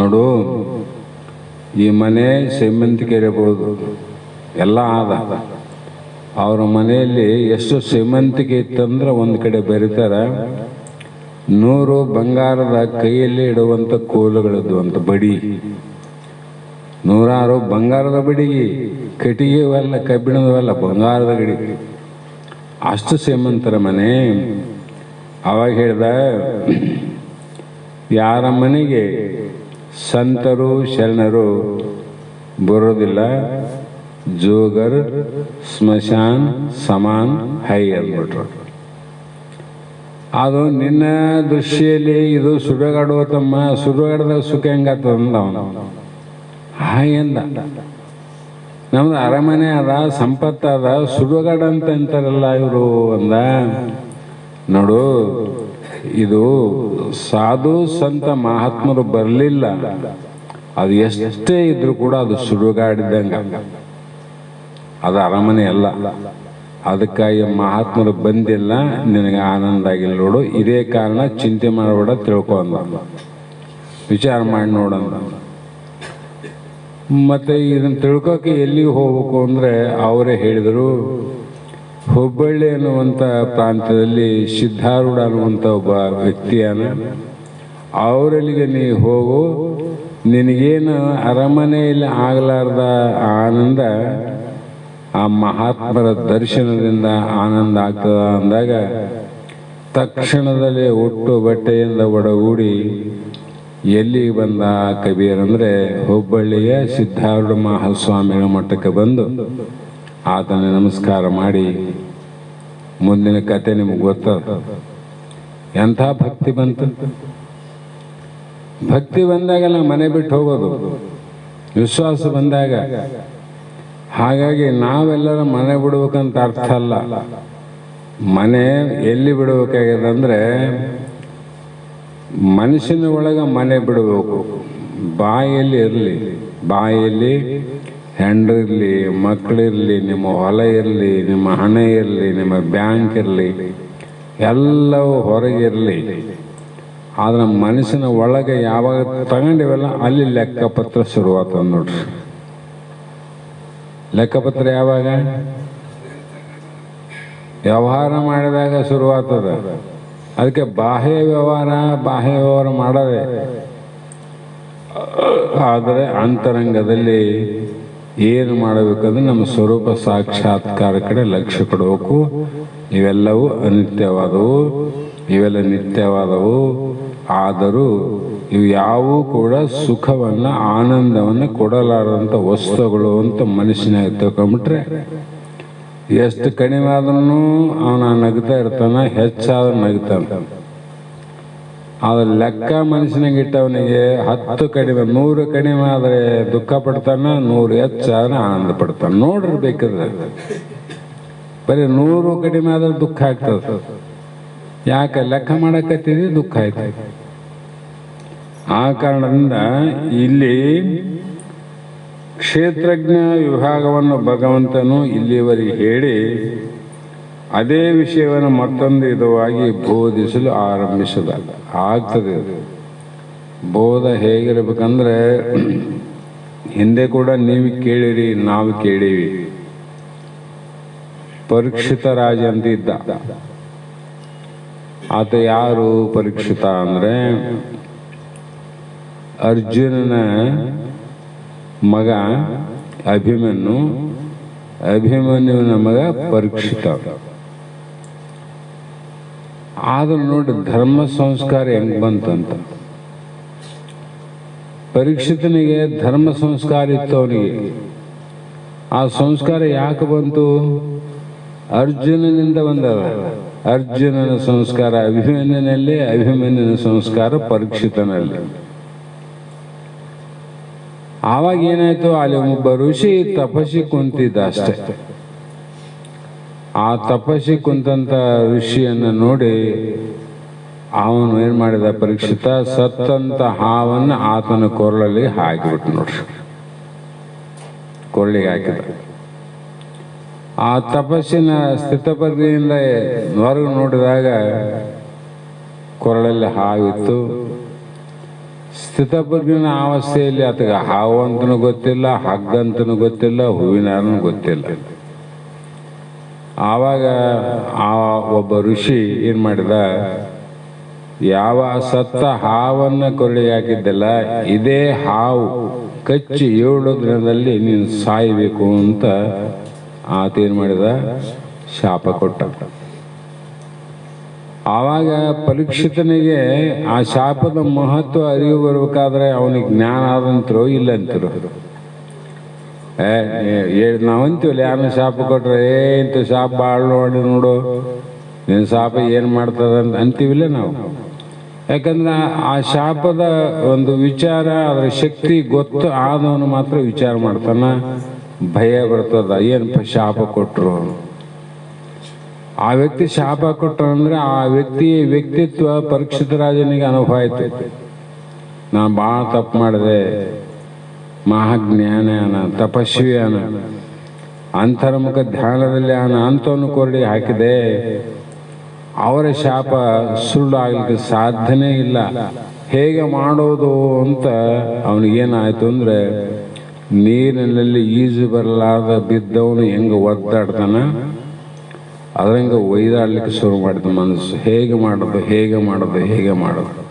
B: ನೋಡು, ಈ ಮನೆ ಶ್ರೀಮಂತಿಕೆ ಇರಬಹುದು, ಎಲ್ಲ ಆದ. ಅವ್ರ ಮನೆಯಲ್ಲಿ ಎಷ್ಟು ಶ್ರೀಮಂತಿಕೆ ಇತ್ತಂದ್ರೆ ಒಂದು ಕಡೆ ಬರೀತಾರ, 100 ಬಂಗಾರದ ಕೈಯಲ್ಲಿ ಇಡುವಂಥ ಕೋಲುಗಳದ್ದು ಅಂತ ಬಡಿ, 100 ಬಂಗಾರದ ಬಡಿಗೆ, ಕಟ್ಟಿಗೆವಲ್ಲ, ಕಬ್ಬಿಣದವಲ್ಲ, ಬಂಗಾರದ ಗಡಿ. ಅಷ್ಟು ಶ್ರೀಮಂತರ ಮನೆ. ಅವಾಗ ಹೇಳ್ದ, ಯಾರ ಮನೆಗೆ ಸಂತರು ಶರಣರು ಬರೋದಿಲ್ಲ, ಜೋಗರ್ ಸ್ಮಶಾನ್ ಸಮಾನ್ ಹೈ ಅಂದ್ಬಿಟ್ರು. ಅದು ನಿನ್ನ ದೃಷ್ಟಿಯಲ್ಲಿ ಇದು ಸುಡುಗಾಡುವ ತಮ್ಮ, ಸುಡುಗಾಡದಾಗ ಸುಖ ಹೆಂಗಾಗ್ತದಂದ ಅವನು. ಹಾಗೆಂದ, ನಮ್ದು ಅರಮನೆ ಅದ, ಸಂಪತ್ತು ಅದ, ಸುಡುಗಾಡ ಅಂತ ಅಂತಾರಲ್ಲ ಇವರು ಅಂದ. ನೋಡು, ಇದು ಸಾಧು ಸಂತ ಮಹಾತ್ಮರು ಬರಲಿಲ್ಲ, ಅದು ಎಷ್ಟೇ ಇದ್ರೂ ಕೂಡ ಅದು ಸುಡುಗಾಡಿದಂಗ, ಅದು ಅರಮನೆ ಅಲ್ಲ. ಅದಕ್ಕಾಗಿ ಮಹಾತ್ಮರು ಬಂದಿಲ್ಲ, ನಿನಗೆ ಆನಂದ ಆಗಿಲ್ಲ ನೋಡು. ಇದೇ ಕಾರಣ, ಚಿಂತೆ ಮಾಡಬೇಡ, ತಿಳ್ಕೊಂಡ, ವಿಚಾರ ಮಾಡಿ ನೋಡಂದ. ಮತ್ತೆ ಇದನ್ನು ತಿಳ್ಕೊಕೆ ಎಲ್ಲಿಗೆ ಹೋಗ್ಬೇಕು ಅಂದರೆ ಅವರೇ ಹೇಳಿದರು, ಹುಬ್ಬಳ್ಳಿ ಅನ್ನುವಂಥ ಪ್ರಾಂತ್ಯದಲ್ಲಿ ಸಿದ್ಧಾರೂಢ ಅನ್ನುವಂಥ ಒಬ್ಬ ವ್ಯಕ್ತಿಯಾನ, ಅವರಲ್ಲಿಗೆ ನೀ ಹೋಗು, ನಿನಗೇನು ಅರಮನೆಯಲ್ಲಿ ಆಗಲಾರ್ದ ಆನಂದ ಆ ಮಹಾತ್ಮರ ದರ್ಶನದಿಂದ ಆನಂದ ಆಗ್ತದ ಅಂದಾಗ ತಕ್ಷಣದಲ್ಲಿ ಒಟ್ಟು ಬಟ್ಟೆಯಿಂದ ಒಡಗೂಡಿ ಎಲ್ಲಿಗೆ ಬಂದ ಕಬೀರ್ ಅಂದರೆ ಹುಬ್ಬಳ್ಳಿಯ ಸಿದ್ಧಾರೂಢ ಮಹಾಸ್ವಾಮಿಗಳ ಮಠಕ್ಕೆ ಬಂದು ಆತನ ನಮಸ್ಕಾರ ಮಾಡಿ, ಮುಂದಿನ ಕತೆ ನಿಮಗೆ ಗೊತ್ತದ. ಎಂಥ ಭಕ್ತಿ ಬಂತು. ಭಕ್ತಿ ಬಂದಾಗೆಲ್ಲ ಮನೆ ಬಿಟ್ಟು ಹೋಗೋದು, ವಿಶ್ವಾಸ ಬಂದಾಗ. ಹಾಗಾಗಿ ನಾವೆಲ್ಲರ ಮನೆ ಬಿಡ್ಬೇಕಂತ ಅರ್ಥ ಅಲ್ಲ. ಮನೆ ಎಲ್ಲಿ ಬಿಡಬೇಕಾಗಿದೆ ಅಂದರೆ ಮನುಷ್ಯನ ಒಳಗೆ ಮನೆ ಬಿಡಬೇಕು. ಬಾಯಲ್ಲಿ ಇರಲಿ, ಬಾಯಲ್ಲಿ ಹೆಂಡ್ರಿರಲಿ, ಮಕ್ಕಳಿರಲಿ, ನಿಮ್ಮ ಹೊಲ ಇರಲಿ, ನಿಮ್ಮ ಹಣ ಇರಲಿ, ನಿಮ್ಮ ಬ್ಯಾಂಕ್ ಇರಲಿ, ಎಲ್ಲವೂ ಹೊರಗಿರಲಿ. ಆದ್ರೆ ಮನುಷ್ಯನ ಒಳಗೆ ಯಾವಾಗ ತಗೊಂಡಿವಲ್ಲ ಅಲ್ಲಿ ಲೆಕ್ಕಪತ್ರ ಶುರುವಾತ ನೋಡ್ರಿ. ಲೆಕ್ಕಪತ್ರ ಯಾವಾಗ? ವ್ಯವಹಾರ ಮಾಡಿದಾಗ ಶುರುವಾಗ್ತದ. ಅದಕ್ಕೆ ಬಾಹ್ಯ ವ್ಯವಹಾರ ಮಾಡದೆ, ಆದರೆ ಅಂತರಂಗದಲ್ಲಿ ಏನು ಮಾಡಬೇಕಂದ್ರೆ ನಮ್ಮ ಸ್ವರೂಪ ಸಾಕ್ಷಾತ್ಕಾರ ಕಡೆ ಲಕ್ಷ್ಯ ಕೊಡಬೇಕು. ಇವೆಲ್ಲವೂ ಅನಿತ್ಯವಾದವು, ಇವೆಲ್ಲ ನಿತ್ಯವಾದವು. ಆದರೂ ಇವು ಯಾವೂ ಕೂಡ ಸುಖವನ್ನು ಆನಂದವನ್ನು ಕೊಡಲಾರದಂಥ ವಸ್ತುಗಳು ಅಂತ ಮನುಷ್ಯನಾಗ ತಿಳ್ಕೊಂಬಿಟ್ರೆ ಎಷ್ಟು ಕಡಿಮೆ ಆದ್ರೂ ಅವನ ನಗ್ತಾ ಇರ್ತಾನ, ಹೆಚ್ಚಾದ್ರೂ ನಗ್ತಾನ. ಆದ್ರೆ ಲೆಕ್ಕ ಮನುಷ್ಯನಾಗ ಇಟ್ಟವನಿಗೆ 10 ಕಡಿಮೆ, 100 ಕಡಿಮೆ ಆದರೆ ದುಃಖ ಪಡ್ತಾನ, 100 ಹೆಚ್ಚಾದ್ರೆ ಆನಂದ ಪಡ್ತಾನೆ. ನೋಡ್ರಿ ಬೇಕಾದ್ರೆ ಬರೀ 100 ಕಡಿಮೆ ಆದ್ರೆ ದುಃಖ ಆಗ್ತದೆ. ಯಾಕೆ? ಲೆಕ್ಕ ಮಾಡಕತ್ತಿದ್ರೆ ದುಃಖ ಆಯ್ತು. ಆ ಕಾರಣದಿಂದ ಇಲ್ಲಿ ಕ್ಷೇತ್ರಜ್ಞ ವಿಭಾಗವನ್ನು ಭಗವಂತನು ಇಲ್ಲಿಯವರೆಗೆ ಹೇಳಿ ಅದೇ ವಿಷಯವನ್ನು ಮತ್ತೊಂದು ವಿಧವಾಗಿ ಬೋಧಿಸಲು ಆರಂಭಿಸದ ಆಗ್ತದೆ. ಬೋಧ ಹೇಗಿರ್ಬೇಕಂದ್ರೆ, ಹಿಂದೆ ಕೂಡ ನೀವು ಕೇಳಿರಿ, ನಾವು ಕೇಳೀವಿ. ಪರೀಕ್ಷಿತ ರಾಜ ಅಂತ ಇದ್ದ. ಆತ ಯಾರು? ಪರೀಕ್ಷಿತ ಅಂದ್ರೆ ಅರ್ಜುನನ ಮಗ ಅಭಿಮನ್ಯು, ಅಭಿಮನ್ಯುವಿನ ಮಗ ಪರೀಕ್ಷಿತ. ಆದ್ರೂ ನೋಡಿ ಧರ್ಮ ಸಂಸ್ಕಾರ ಹೆಂಗ್ ಬಂತಂತ. ಪರೀಕ್ಷಿತನಿಗೆ ಧರ್ಮ ಸಂಸ್ಕಾರ ಇತ್ತು ಅವನಿಗೆ. ಆ ಸಂಸ್ಕಾರ ಯಾಕೆ ಬಂತು? ಅರ್ಜುನನಿಂದ ಬಂದದ. ಅರ್ಜುನನ ಸಂಸ್ಕಾರ ಅಭಿಮನ್ಯನಲ್ಲಿ, ಅಭಿಮನ್ಯನ ಸಂಸ್ಕಾರ ಪರೀಕ್ಷಿತನಲ್ಲಿ. ಆವಾಗ ಏನಾಯ್ತು, ಅಲ್ಲಿ ಒಬ್ಬ ಋಷಿ ತಪಸ್ಸಿ ಕುಂತಿದ್ದ ಅಷ್ಟೆ. ಆ ತಪಸ್ಸಿ ಕುಂತಂತ ಋಷಿಯನ್ನು ನೋಡಿ ಅವನು ಏನ್ ಮಾಡಿದ, ಪರೀಕ್ಷಿತ ಸತ್ತಂತ ಹಾವನ್ನು ಆತನ ಕೊರಳಲ್ಲಿ ಹಾಕಿಬಿಟ್ಟು ನೋಡ್ರಿ, ಕೊರಳಿಗೆ ಹಾಕಿದ. ಆ ತಪಸ್ಸಿನ ಸ್ಥಿತಪತಿಯಿಂದ ಹೊರಗೆ ನೋಡಿದಾಗ ಕೊರಳಲ್ಲಿ ಹಾವಿತ್ತು. ಸ್ಥಿತಪತಿನ ಅವಸ್ಥೆಯಲ್ಲಿ ಆತಗೆ ಹಾವು ಅಂತನೂ ಗೊತ್ತಿಲ್ಲ, ಹಗ್ಗಂತನೂ ಗೊತ್ತಿಲ್ಲ, ಹೂವಿನಾರನೂ ಗೊತ್ತಿಲ್ಲ. ಆವಾಗ ಆ ಒಬ್ಬ ಋಷಿ ಏನ್ ಮಾಡಿದ, ಯಾವ ಸತ್ತ ಹಾವನ್ನು ಕೊರಳಿಗೆ ಹಾಕಿದ್ದಲ್ಲ, ಇದೇ ಹಾವು ಕಚ್ಚಿ 7 ದಿನದಲ್ಲಿ ನೀನು ಸಾಯಬೇಕು ಅಂತ ಆತೇನು ಮಾಡಿದ, ಶಾಪ ಕೊಟ್ಟ. ಆವಾಗ ಪರೀಕ್ಷಿತನಿಗೆ ಆ ಶಾಪದ ಮಹತ್ವ ಅರಿವು ಬರ್ಬೇಕಾದ್ರೆ ಅವನಿಗೆ ಜ್ಞಾನ ಆದಂತರೋ ಇಲ್ಲ ಅಂತಿರೋ. ನಾವಂತೀವಲ್ಲ, ಯಾರನ್ನ ಶಾಪ ಕೊಟ್ರೆ ಇಂಥ ಶಾಪ ಬಾಳ್ ನೋಡಿ ನೋಡು, ನಿನ್ನ ಶಾಪ ಏನು ಮಾಡ್ತದ ಅಂತೀವಿಲ್ಲ ನಾವು. ಯಾಕಂದ್ರೆ ಆ ಶಾಪದ ಒಂದು ವಿಚಾರ, ಅದರ ಶಕ್ತಿ ಗೊತ್ತು ಆದವನು ಮಾತ್ರ ವಿಚಾರ ಮಾಡ್ತಾನ. ಭಯ ಬರ್ತದ, ಏನಪ್ಪ ಶಾಪ ಕೊಟ್ಟರು. ಆ ವ್ಯಕ್ತಿ ಶಾಪ ಕೊಟ್ಟರು ಅಂದ್ರೆ ಆ ವ್ಯಕ್ತಿತ್ವ ಪರೀಕ್ಷಿತ ರಾಜನಿಗೆ ಅನುಭವ ಆಯ್ತು. ನಾನು ಭಾಳ ತಪ್ಪು ಮಾಡಿದೆ, ಮಹಾಜ್ಞಾನ ತಪಸ್ವಿ ಅಂತರ್ಮುಖ ಧ್ಯಾನದಲ್ಲಿ ಅಂತವನ್ನು ಕೊರಡಿ ಹಾಕಿದೆ. ಅವರ ಶಾಪ ಸುಳ್ಳು ಆಗ್ಲಿಕ್ಕೆ ಸಾಧ್ಯನೇ ಇಲ್ಲ. ಹೇಗೆ ಮಾಡೋದು ಅಂತ ಅವನಿಗೇನಾಯ್ತು ಅಂದ್ರೆ, ನೀರಿನಲ್ಲಿ ಈಜು ಬರಲಾರ್ದ ಬಿದ್ದವನು ಹೆಂಗೆ ಒದ್ದಾಡ್ತಾನ ಅದ್ರಂಗೆ ಒಯ್ದಾಡ್ಲಿಕ್ಕೆ ಶುರು ಮಾಡಿದ ಮನಸ್ಸು. ಹೇಗೆ ಮಾಡೋದು.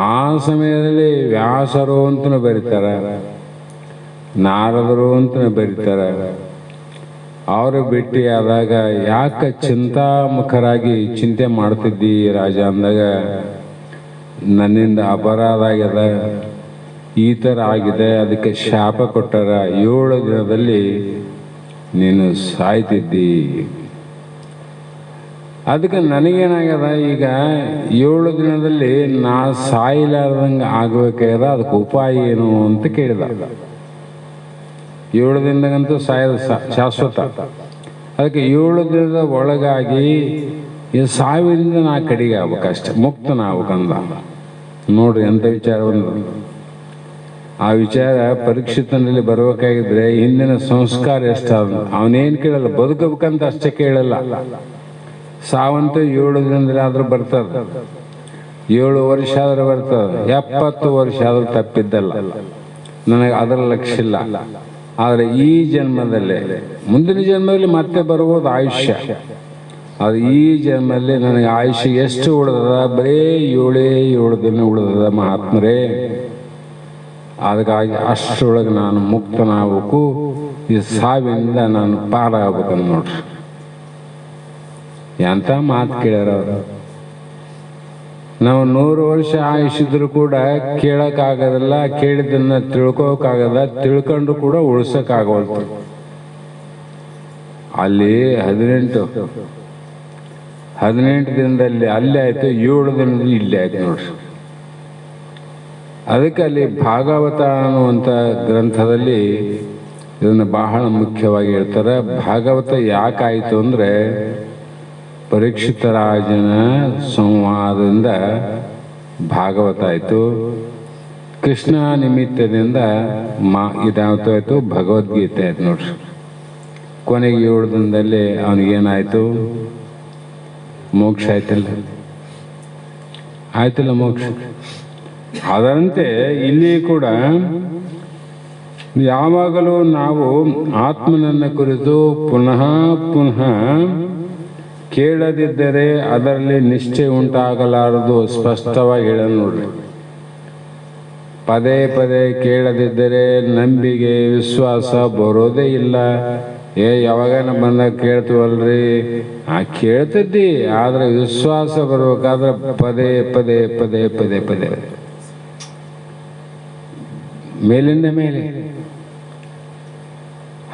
B: ಆ ಸಮಯದಲ್ಲಿ ವ್ಯಾಸರು ಅಂತಲೂ ಬರೀತಾರೆ, ನಾರದರು ಅಂತಲೂ ಬರೀತಾರೆ. ಅವರು ಭೇಟಿಯಾದಾಗ ಯಾಕೆ ಚಿಂತಾಮುಖರಾಗಿ ಚಿಂತೆ ಮಾಡ್ತಿದ್ದಿ ರಾಜ ಅಂದಾಗ, ನನ್ನಿಂದ ಅಪರಾಧ ಆಗ್ಯದ, ಈ ಥರ ಆಗಿದೆ, ಅದಕ್ಕೆ ಶಾಪ ಕೊಟ್ಟಾರ, 7 ದಿನದಲ್ಲಿ ನೀನು ಸಾಯ್ತಿದ್ದಿ. ಅದಕ್ಕೆ ನನಗೇನಾಗ್ಯದ, ಈಗ 7 ದಿನದಲ್ಲಿ ನಾ ಸಾಯಿಲಾರ್ದಂಗೆ ಆಗ್ಬೇಕಾಗ್ಯದ, ಅದಕ್ಕೆ ಉಪಾಯ ಏನು ಅಂತ ಕೇಳಿದ. 7 ದಿನದಾಗಂತೂ ಸಾಯೋದು ಶಾಶ್ವತ. ಅದಕ್ಕೆ 7 ದಿನದ ಒಳಗಾಗಿ ಈ ಸಾವಿನಿಂದ ನಾ ಕಡೆಗೆ ಆಗ್ಬೇಕಷ್ಟೆ, ಮುಕ್ತನಾಗ್ಬೇಕಂದ. ನೋಡ್ರಿ ಎಂಥ ವಿಚಾರ ಬಂದು. ಆ ವಿಚಾರ ಪರೀಕ್ಷಿತನಲ್ಲಿ ಬರಬೇಕಾಗಿದ್ರೆ ಹಿಂದಿನ ಸಂಸ್ಕಾರ ಎಷ್ಟಾದ. ಅವನೇನು ಕೇಳಲ್ಲ, ಬದುಕಬೇಕಂತ ಅಷ್ಟೇ ಕೇಳಲ್ಲ. ಸಾವಂತೂ 7 ದಿನದಲ್ಲಿ ಆದ್ರೂ ಬರ್ತದ, 7 ವರ್ಷ ಆದ್ರೂ ಬರ್ತದ, 70 ವರ್ಷ ಆದ್ರೂ ತಪ್ಪಿದ್ದಲ್ಲ. ನನಗೆ ಅದರ ಲಕ್ಷ್ಯ ಇಲ್ಲ. ಆದರೆ ಈ ಜನ್ಮದಲ್ಲೇ, ಮುಂದಿನ ಜನ್ಮದಲ್ಲಿ ಮತ್ತೆ ಬರ್ಬೋದು ಆಯುಷ್ಯ. ಅದು ಈ ಜನ್ಮದಲ್ಲಿ ನನಗೆ ಆಯುಷ್ಯ ಎಷ್ಟು ಉಳಿದದ, ಬರೀ 7 ದಿನ ಉಳಿದದ ಮಹಾತ್ಮರೇ. ಅದಕ್ಕಾಗಿ ಅಷ್ಟರೊಳಗೆ ನಾನು ಮುಕ್ತನಾಗಬೇಕು, ಈ ಸಾವಿನಿಂದ ನಾನು ಪಾರಾಗಬೇಕಂತ ನೋಡ್ರಿ. ಎಂಥ ಮಾತು ಕೇಳ್ಯಾರ ಅವರು. ನಾವು 100 ವರ್ಷ ಆಯುಷ್ಯಿದ್ರು ಕೂಡ ಕೇಳೋಕ್ಕಾಗೋದಿಲ್ಲ, ಕೇಳಿದ್ದನ್ನ ತಿಳ್ಕೋಕ್ಕಾಗಲ್ಲ, ತಿಳ್ಕೊಂಡು ಕೂಡ ಉಳ್ಸೋಕ್ಕಾಗವಲ್ತು. ಅಲ್ಲಿ 18 ದಿನದಲ್ಲಿ ಅಲ್ಲಿ ಆಯ್ತು, 7 ದಿನದಲ್ಲಿ ಇಲ್ಲಿ ಆಯ್ತು ನೋಡ್ರಿ. ಅದಕ್ಕೆ ಅಲ್ಲಿ ಭಾಗವತ ಅನ್ನುವಂಥ ಗ್ರಂಥದಲ್ಲಿ ಇದನ್ನು ಬಹಳ ಮುಖ್ಯವಾಗಿ ಹೇಳ್ತಾರೆ. ಭಾಗವತ ಯಾಕಾಯಿತು ಅಂದರೆ, ಪರೀಕ್ಷಿತ ರಾಜನ ಸಂವಾದದಿಂದ ಭಾಗವತ ಆಯಿತು. ಕೃಷ್ಣ ನಿಮಿತ್ತದಿಂದ ಇದಾಯ್ತು, ಭಗವದ್ಗೀತೆ ಆಯ್ತು ನೋಡ್ರಿ. ಕೊನೆಗೆ 7 ದಿನದಲ್ಲಿ ಅವನಿಗೇನಾಯಿತು, ಮೋಕ್ಷ ಆಯ್ತಿಲ್ಲ ಮೋಕ್ಷ. ಅದರಂತೆ ಇಲ್ಲಿ ಕೂಡ ಯಾವಾಗಲೂ ನಾವು ಆತ್ಮನನ್ನ ಕುರಿತು ಪುನಃ ಕೇಳದಿದ್ದರೆ ಅದರಲ್ಲಿ ನಿಶ್ಚಯ ಉಂಟಾಗಲಾರದು. ಸ್ಪಷ್ಟವಾಗಿ ಹೇಳ ನೋಡ್ರಿ. ಪದೇ ಕೇಳದಿದ್ದರೆ ನಂಬಿಕೆ ವಿಶ್ವಾಸ ಬರೋದೇ ಇಲ್ಲ. ಯಾವಾಗನ ಬಂದಾಗ ಕೇಳ್ತೀವಲ್ರಿ, ಕೇಳ್ತಿದ್ದಿ, ಆದ್ರೆ ವಿಶ್ವಾಸ ಬರ್ಬೇಕಾದ್ರೆ ಪದೇ ಮೇಲಿಂದ ಮೇಲೆ.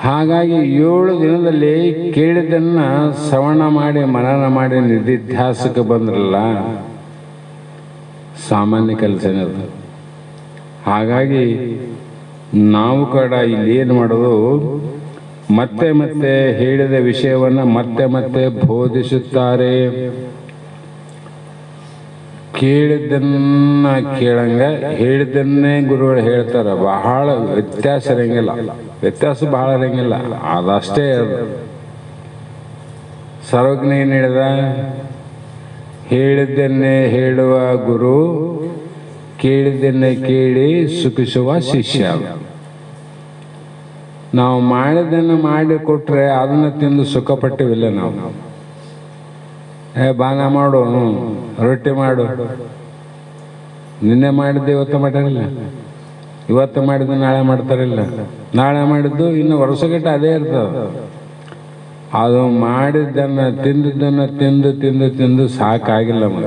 B: ಹಾಗಾಗಿ 7 ದಿನದಲ್ಲಿ ಕೇಳಿದ್ದನ್ನ ಶ್ರವಣ ಮಾಡಿ ಮನನ ಮಾಡಿ ನಿಧಿಧ್ಯಾಸಕ್ಕೆ ಬಂದ್ರಲ್ಲ, ಸಾಮಾನ್ಯ ಕೆಲಸನದು. ಹಾಗಾಗಿ ನಾವು ಕೂಡ ಇಲ್ಲಿ ಏನು ಮಾಡೋದು, ಮತ್ತೆ ಹೇಳಿದ ವಿಷಯವನ್ನು ಮತ್ತೆ ಬೋಧಿಸುತ್ತಾರೆ. ಕೇಳಿದ್ದನ್ನ ಕೇಳಂಗ, ಹೇಳಿದ್ದನ್ನೇ ಗುರುಗಳು ಹೇಳ್ತಾರೆ. ಬಹಳ ವ್ಯತ್ಯಾಸ ಬಹಳ ಇರಂಗಿಲ್ಲ. ಅದಷ್ಟೇ ಸರ್ವಜ್ಞ ಏನು ಹೇಳಿದ, ಹೇಳಿದ್ದನ್ನೇ ಹೇಳುವ ಗುರು, ಕೇಳಿದ್ದನ್ನೇ ಕೇಳಿ ಸುಖಿಸುವ ಶಿಷ್ಯ. ನಾವು ಮಾಡಿದ್ದನ್ನು ಮಾಡಿ ಕೊಟ್ರೆ ಅದನ್ನು ತಿಂದು ಸುಖಪಟ್ಟಿವಿಲ್ಲ ನಾವು. ಬಾನ ಮಾಡು, ರೊಟ್ಟಿ ಮಾಡು. ನಿನ್ನೆ ಮಾಡಿದ್ದು ಇವತ್ತು ಮಾಡಿರಲಿಲ್ಲ, ಇವತ್ತು ಮಾಡಿದ್ದು ನಾಳೆ ಮಾಡ್ತಾರಿಲ್ಲ, ನಾಳೆ ಮಾಡಿದ್ದು ಇನ್ನು ವರ್ಷಗಟ್ಟೆ ಅದೇ ಇರ್ತದೆ. ಅದು ಮಾಡಿದ್ದನ್ನು ತಿಂದಿದ್ದನ್ನು ತಿಂದು ತಿಂದು ತಿಂದು ಸಾಕಾಗಿಲ್ಲ ಮಗ.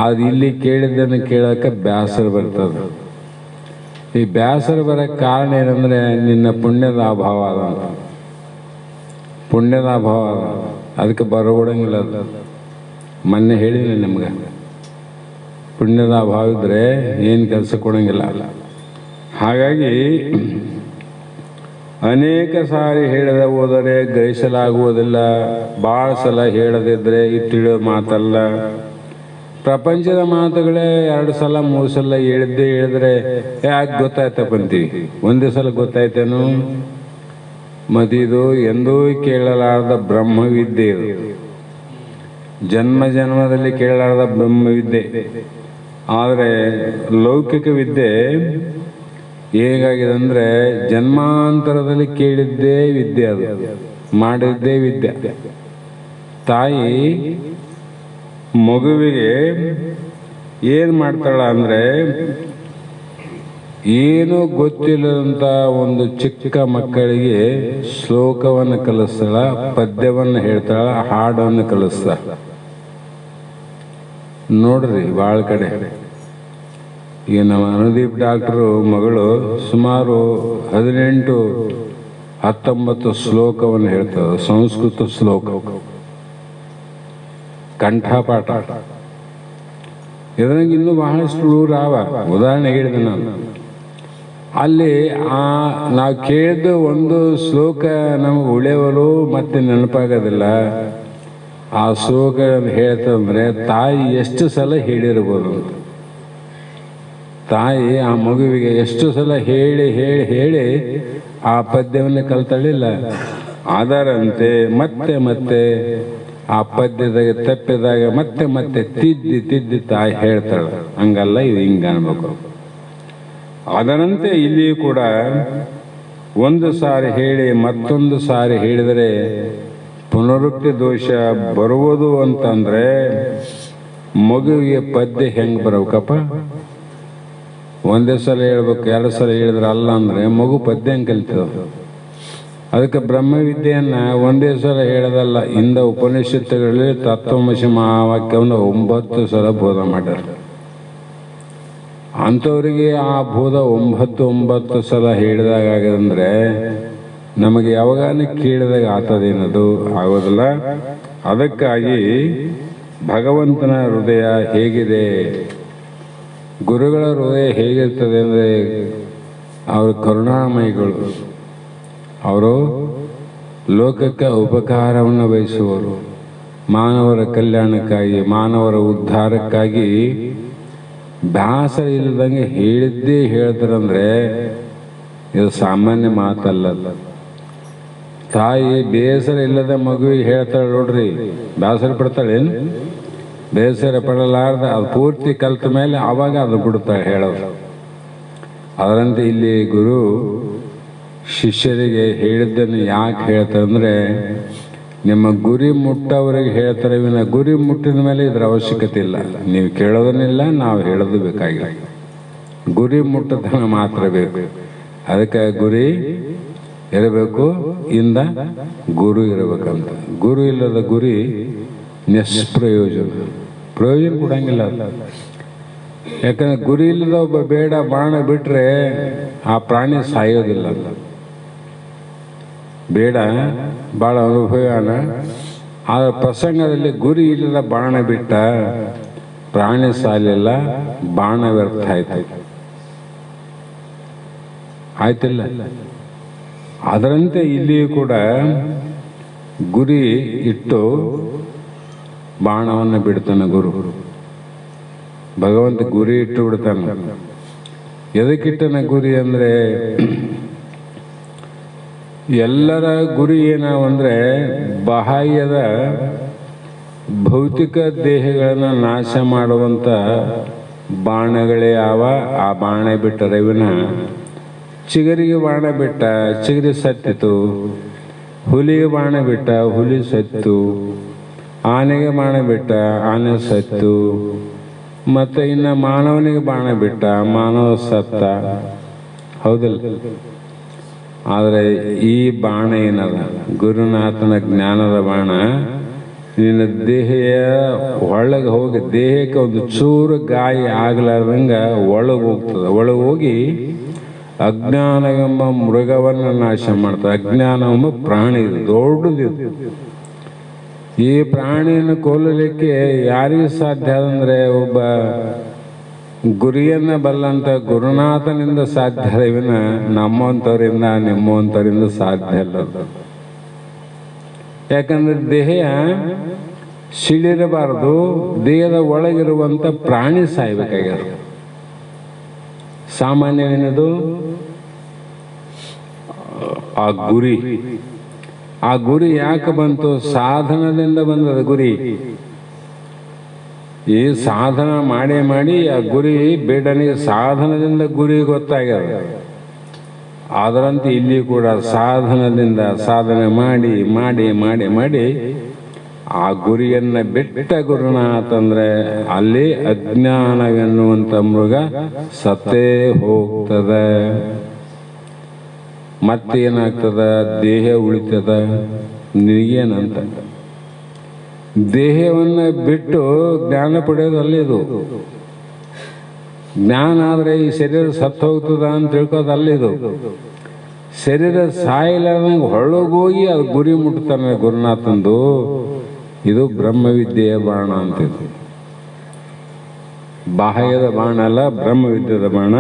B: ಅದು ಇಲ್ಲಿ ಕೇಳಿದ್ದನ್ನು ಕೇಳೋಕೆ ಬೇಸರ ಬರ್ತದೆ. ಈ ಬೇಸರ ಬರೋಕ್ಕೆ ಕಾರಣ ಏನಂದರೆ ನಿನ್ನ ಪುಣ್ಯದ ಅಭಾವ ಅದ, ಪುಣ್ಯದ ಅಭಾವ ಅದ, ಅದಕ್ಕೆ ಬರಗೊಡಂಗಿಲ್ಲ. ಅದು ಮೊನ್ನೆ ಹೇಳಿದ್ದೀನಿ ನಿಮ್ಗೆ, ಪುಣ್ಯದ ಅಭಾವ ಇದ್ದರೆ ಏನು ಕೆಲಸ ಕೊಡೋಂಗಿಲ್ಲ. ಹಾಗಾಗಿ ಅನೇಕ ಸಾರಿ ಹೇಳದೆ ಹೋದರೆ ಗ್ರಹಿಸಲಾಗುವುದಿಲ್ಲ. ಭಾಳ ಸಲ ಹೇಳದಿದ್ದರೆ ತಿಳಿಯೋ ಮಾತಲ್ಲ. ಪ್ರಪಂಚದ ಮಾತುಗಳೇ 2 ಸಲ 3 ಸಲ ಹೇಳಿದ್ರೆ ಯಾಕೆ ಗೊತ್ತಾಯ್ತಪ್ಪ ಅಂತೀವಿ. ಒಂದೇ ಸಲ ಗೊತ್ತಾಯ್ತೇನು? ಮತ್ತಿದು ಎಂದೂ ಕೇಳಲಾರದ ಬ್ರಹ್ಮವಿದ್ಯೆ. ಇದು ಜನ್ಮ ಜನ್ಮದಲ್ಲಿ ಕೇಳಲಾರದ ಬ್ರಹ್ಮವಿದ್ಯೆ. ಆದರೆ ಲೌಕಿಕ ವಿದ್ಯೆ ಹೇಗಾಗಿದೆ ಅಂದರೆ ಜನ್ಮಾಂತರದಲ್ಲಿ ಕೇಳಿದ್ದೇ ವಿದ್ಯೆ, ಅದು ಮಾಡಿದ್ದೇ ವಿದ್ಯೆ. ತಾಯಿ ಮಗುವಿಗೆ ಏನು ಮಾಡ್ತಾಳ ಅಂದರೆ ಏನೂ ಗೊತ್ತಿಲ್ಲದಂಥ ಒಂದು ಚಿಕ್ಕ ಮಕ್ಕಳಿಗೆ ಶ್ಲೋಕವನ್ನು ಕಲಿಸ್ತಾಳ, ಪದ್ಯವನ್ನು ಹೇಳ್ತಾಳ, ಹಾಡನ್ನು ಕಲಿಸ್ತಾಳ. ನೋಡ್ರಿ ಭಾಳ ಕಡೆ ಈಗ ನಮ್ಮ ಅನುದೀಪ್ ಡಾಕ್ಟ್ರು ಮಗಳು ಸುಮಾರು 18-19 ಶ್ಲೋಕವನ್ನು ಹೇಳ್ತಾರೆ, ಸಂಸ್ಕೃತ ಶ್ಲೋಕ, ಕಂಠಪಾಠ. ಇದ್ರಂಗೆ ಇನ್ನೂ ಬಹಳಷ್ಟು ಊರಾವ. ಉದಾಹರಣೆಗೆ ಹೇಳಿದೆ ನಾನು, ಅಲ್ಲಿ ನಾವು ಕೇಳಿದ ಒಂದು ಶ್ಲೋಕ ನಮಗೆ ಉಳಿಯವಲು ಮತ್ತೆ ನೆನಪಾಗೋದಿಲ್ಲ. ಆ ಶ್ಲೋಕ ಹೇಳ್ತಂದ್ರೆ ತಾಯಿ ಎಷ್ಟು ಸಲ ಹೇಳಿರ್ಬೋದು. ತಾಯಿ ಆ ಮಗುವಿಗೆ ಎಷ್ಟು ಸಲ ಹೇಳಿ ಹೇಳಿ ಹೇಳಿ ಆ ಪದ್ಯವನ್ನು ಕಲ್ತಳಿಲ್ಲ. ಅದರಂತೆ ಮತ್ತೆ ಮತ್ತೆ ಆ ಪದ್ಯದಾಗ ತಪ್ಪಿದಾಗ ಮತ್ತೆ ಮತ್ತೆ ತಿದ್ದಿ ತಿದ್ದಿ ತಾಯಿ ಹೇಳ್ತಾಳೆ. ಹಂಗಲ್ಲ, ಇದು ಹಿಂಗೆ ಅನ್ಬೇಕು. ಅದರಂತೆ ಇಲ್ಲಿಯೂ ಕೂಡ ಒಂದು ಸಾರಿ ಹೇಳಿ ಮತ್ತೊಂದು ಸಾರಿ ಹೇಳಿದರೆ ಪುನರುಕ್ತಿ ದೋಷ ಬರುವುದು ಅಂತಂದ್ರೆ ಮಗುವಿಗೆ ಪದ್ಯ ಹೆಂಗೆ ಬರಬೇಕಪ್ಪ? ಒಂದೇ ಸಲ ಹೇಳ್ಬೇಕು, 2 ಸಲ ಹೇಳಿದ್ರೆ ಅಲ್ಲ ಅಂದರೆ ಮಗು ಪದ್ಯ ಹೆಂಗೆ ಕಲಿತದ? ಅದಕ್ಕೆ ಬ್ರಹ್ಮವಿದ್ಯೆಯನ್ನು ಒಂದೇ ಸಲ ಹೇಳೋದಲ್ಲ. ಇಂದ ಉಪನಿಷತ್ತುಗಳಲ್ಲಿ ತತ್ವಮಸಿ ಮಹಾವಾಕ್ಯವನ್ನು 9 ಸಲ ಬೋಧ ಮಾಡ್ಯಾರ. ಅಂಥವರಿಗೆ ಆ ಬೋಧ 9 ಸಲ ಹೇಳಿದಾಗಂದ್ರೆ ನಮಗೆ ಯಾವಾಗಲೂ ಕೇಳಿದಾಗ ಆತದೇನದು ಆಗೋದಿಲ್ಲ. ಅದಕ್ಕಾಗಿ ಭಗವಂತನ ಹೃದಯ ಹೇಗಿದೆ, ಗುರುಗಳ ಹೃದಯ ಹೇಗಿರ್ತದೆ ಅಂದರೆ ಅವರು ಕರುಣಾಮಯಿಗಳು. ಅವರು ಲೋಕಕ್ಕೆ ಉಪಕಾರವನ್ನು ಬಯಸುವರು. ಮಾನವರ ಕಲ್ಯಾಣಕ್ಕಾಗಿ, ಮಾನವರ ಉದ್ಧಾರಕ್ಕಾಗಿ ಬೇಸರ ಇಲ್ಲದಂಗೆ ಹೇಳಿದ್ದೇ ಹೇಳ್ತಾರಂದ್ರೆ ಇದು ಸಾಮಾನ್ಯ ಮಾತಲ್ಲ. ತಾಯಿ ಬೇಸರ ಇಲ್ಲದ ಮಗುವಿಗೆ ಹೇಳ್ತಾಳೆ ನೋಡ್ರಿ, ಬೇಸರ ಪಡ್ತಾಳೇನು? ಬೇಸರ ಪಡಲಾರ್ದ ಅದು ಪೂರ್ತಿ ಕಲ್ತ ಮೇಲೆ ಆವಾಗ ಅದು ಬಿಡ್ತಾಳೆ ಹೇಳೋದು. ಅದರಂತೆ ಇಲ್ಲಿ ಗುರು ಶಿಷ್ಯರಿಗೆ ಹೇಳಿದ್ದನ್ನು ಯಾಕೆ ಹೇಳ್ತಾರೆ ಅಂದರೆ ನಿಮ್ಮ ಗುರಿ ಮುಟ್ಟವರಿಗೆ ಹೇಳ್ತಾರೆ ವಿನ ಗುರಿ ಮುಟ್ಟಿದ ಮೇಲೆ ಇದರ ಅವಶ್ಯಕತೆ ಇಲ್ಲ. ನೀವು ಕೇಳೋದನ್ನಿಲ್ಲ, ನಾವು ಹೇಳೋದು ಬೇಕಾಗಿಲ್ಲ. ಗುರಿ ಮುಟ್ಟತನ ಮಾತ್ರ ಬೇಕು. ಅದಕ್ಕೆ ಗುರಿ ಇರಬೇಕು, ಇಂದ ಗುರು ಇರಬೇಕಂತ. ಗುರು ಇಲ್ಲದ ಗುರಿ ನಿಷ್ಪ್ರಯೋಜನ, ಪ್ರಯೋಜನ ಕೊಡಂಗಿಲ್ಲ. ಯಾಕಂದ್ರೆ ಗುರಿ ಇಲ್ಲದ ಒಬ್ಬ ಬೇಡ ಬಾಣ ಬಿಟ್ಟರೆ ಆ ಪ್ರಾಣಿ ಸಾಯೋದಿಲ್ಲ. ಬೇಡ ಭಾಳ ಅನುಭವನ, ಆ ಪ್ರಸಂಗದಲ್ಲಿ ಗುರಿ ಇಲ್ಲದ ಬಾಣ ಬಿಟ್ಟ ಪ್ರಾಣಿ ಸಾಲಿಲ್ಲ, ಬಾಣ ವ್ಯರ್ಥ ಆಯ್ತಿಲ್ಲ. ಅದರಂತೆ ಇಲ್ಲಿಯೂ ಕೂಡ ಗುರಿ ಇಟ್ಟು ಬಾಣವನ್ನು ಬಿಡ್ತಾನೆ ಗುರು. ಭಗವಂತ ಗುರಿ ಇಟ್ಟು ಬಿಡ್ತಾನೆ. ಎದಕ್ಕಿಟ್ಟನ ಗುರಿ ಅಂದರೆ ಎಲ್ಲರ ಗುರಿ ಏನಾವಂದರೆ ಬಾಹ್ಯದ ಭೌತಿಕ ದೇಹಗಳನ್ನು ನಾಶ ಮಾಡುವಂಥ ಬಾಣಗಳೇ ಯಾವ. ಆ ಬಾಣ ಬಿಟ್ಟರೆ ವಿನ ಚಿಗರಿಗೆ ಬಾಣ ಬಿಟ್ಟ ಚಿಗರಿ ಸತ್ತಿತು, ಹುಲಿಗೆ ಬಾಣ ಬಿಟ್ಟ ಹುಲಿ ಸತ್ತು, ಆನೆಗೆ ಬಾಣ ಬಿಟ್ಟ, ಆನೆ ಸತ್ತು. ಮತ್ತು ಇನ್ನು ಮಾನವನಿಗೆ ಬಾಣ ಬಿಟ್ಟ, ಮಾನವ ಸತ್ತ. ಹೌದಿಲ್ಲ? ಆದರೆ ಈ ಬಾಣ ಏನದ, ಗುರುನಾಥನ ಜ್ಞಾನದ ಬಾಣ ನಿನ್ನ ದೇಹದ ಒಳಗೆ ಹೋಗಿ, ದೇಹಕ್ಕೆ ಒಂದು ಚೂರು ಗಾಯ ಆಗಲಾರ್ದಂಗೆ ಒಳಗೆ ಹೋಗ್ತದೆ. ಒಳಗೆ ಹೋಗಿ ಅಜ್ಞಾನ ಎಂಬ ಮೃಗವನ್ನು ನಾಶ ಮಾಡ್ತದೆ. ಅಜ್ಞಾನ ಎಂಬ ಪ್ರಾಣಿ ಇದು, ದೊಡ್ಡದಿದು. ಈ ಪ್ರಾಣಿಯನ್ನು ಕೊಲ್ಲಲಿಕ್ಕೆ ಯಾರಿಗೂ ಸಾಧ್ಯ ಅಂದರೆ ಒಬ್ಬ ಗುರಿಯನ್ನು ಬಲ್ಲಂತ ಗುರುನಾಥನಿಂದ ಸಾಧ್ಯ ವಿನ ನಮ್ಮಂಥವರಿಂದ ನಿಮ್ಮಂಥವರಿಂದ ಸಾಧ್ಯ ಇಲ್ಲ. ಯಾಕಂದ್ರೆ ದೇಹ ಸಿಡಿರಬಾರ್ದು, ದೇಹದ ಒಳಗಿರುವಂಥ ಪ್ರಾಣಿ ಸಾಯ್ಬೇಕಾಗ್ಯದ. ಸಾಮಾನ್ಯವೇನದು? ಆ ಗುರಿ. ಆ ಗುರಿ ಯಾಕೆ ಬಂತು? ಸಾಧನದಿಂದ ಬಂದದ ಗುರಿ. ಈ ಸಾಧನ ಮಾಡಿ ಮಾಡಿ ಆ ಗುರಿ ಬೇಡನಿಗೆ ಸಾಧನದಿಂದ ಗುರಿ ಗೊತ್ತಾಗ್ಯದ. ಅದರಂತೆ ಇಲ್ಲಿ ಕೂಡ ಸಾಧನದಿಂದ ಸಾಧನೆ ಮಾಡಿ ಮಾಡಿ ಮಾಡಿ ಮಾಡಿ ಆ ಗುರಿಯನ್ನು ಬಿಟ್ಟ ಗುರುನಾಥ ಅಂದ್ರೆ ಅಲ್ಲಿ ಅಜ್ಞಾನವೆನ್ನುವಂಥ ಮೃಗ ಸತ್ತೇ ಹೋಗ್ತದೆ. ಮತ್ತೇನಾಗ್ತದ? ದೇಹ ಉಳಿತದ. ನಿನಗೇನಂತ ದೇಹವನ್ನು ಬಿಟ್ಟು ಜ್ಞಾನ ಪಡೆಯೋದು ಅಲ್ಲಿದು. ಜ್ಞಾನ ಆದರೆ ಈ ಶರೀರ ಸತ್ತು ಹೋಗ್ತದ ಅಂತ ತಿಳ್ಕೋದು ಅಲ್ಲಿದು. ಶರೀರ ಸಾಯಿಲಾರ್ದಂಗೆ ಹೊಳಗೋಗಿ ಅದು ಗುರಿ ಮುಟ್ತಾನೆ ಗುರುನಾಥಂದು. ಇದು ಬ್ರಹ್ಮವಿದ್ಯೆಯ ಬಾಣ ಅಂತಿದ್ದು. ಬಾಹ್ಯದ ಬಾಣ ಅಲ್ಲ, ಬ್ರಹ್ಮವಿದ್ಯೆಯ ಬಾಣ.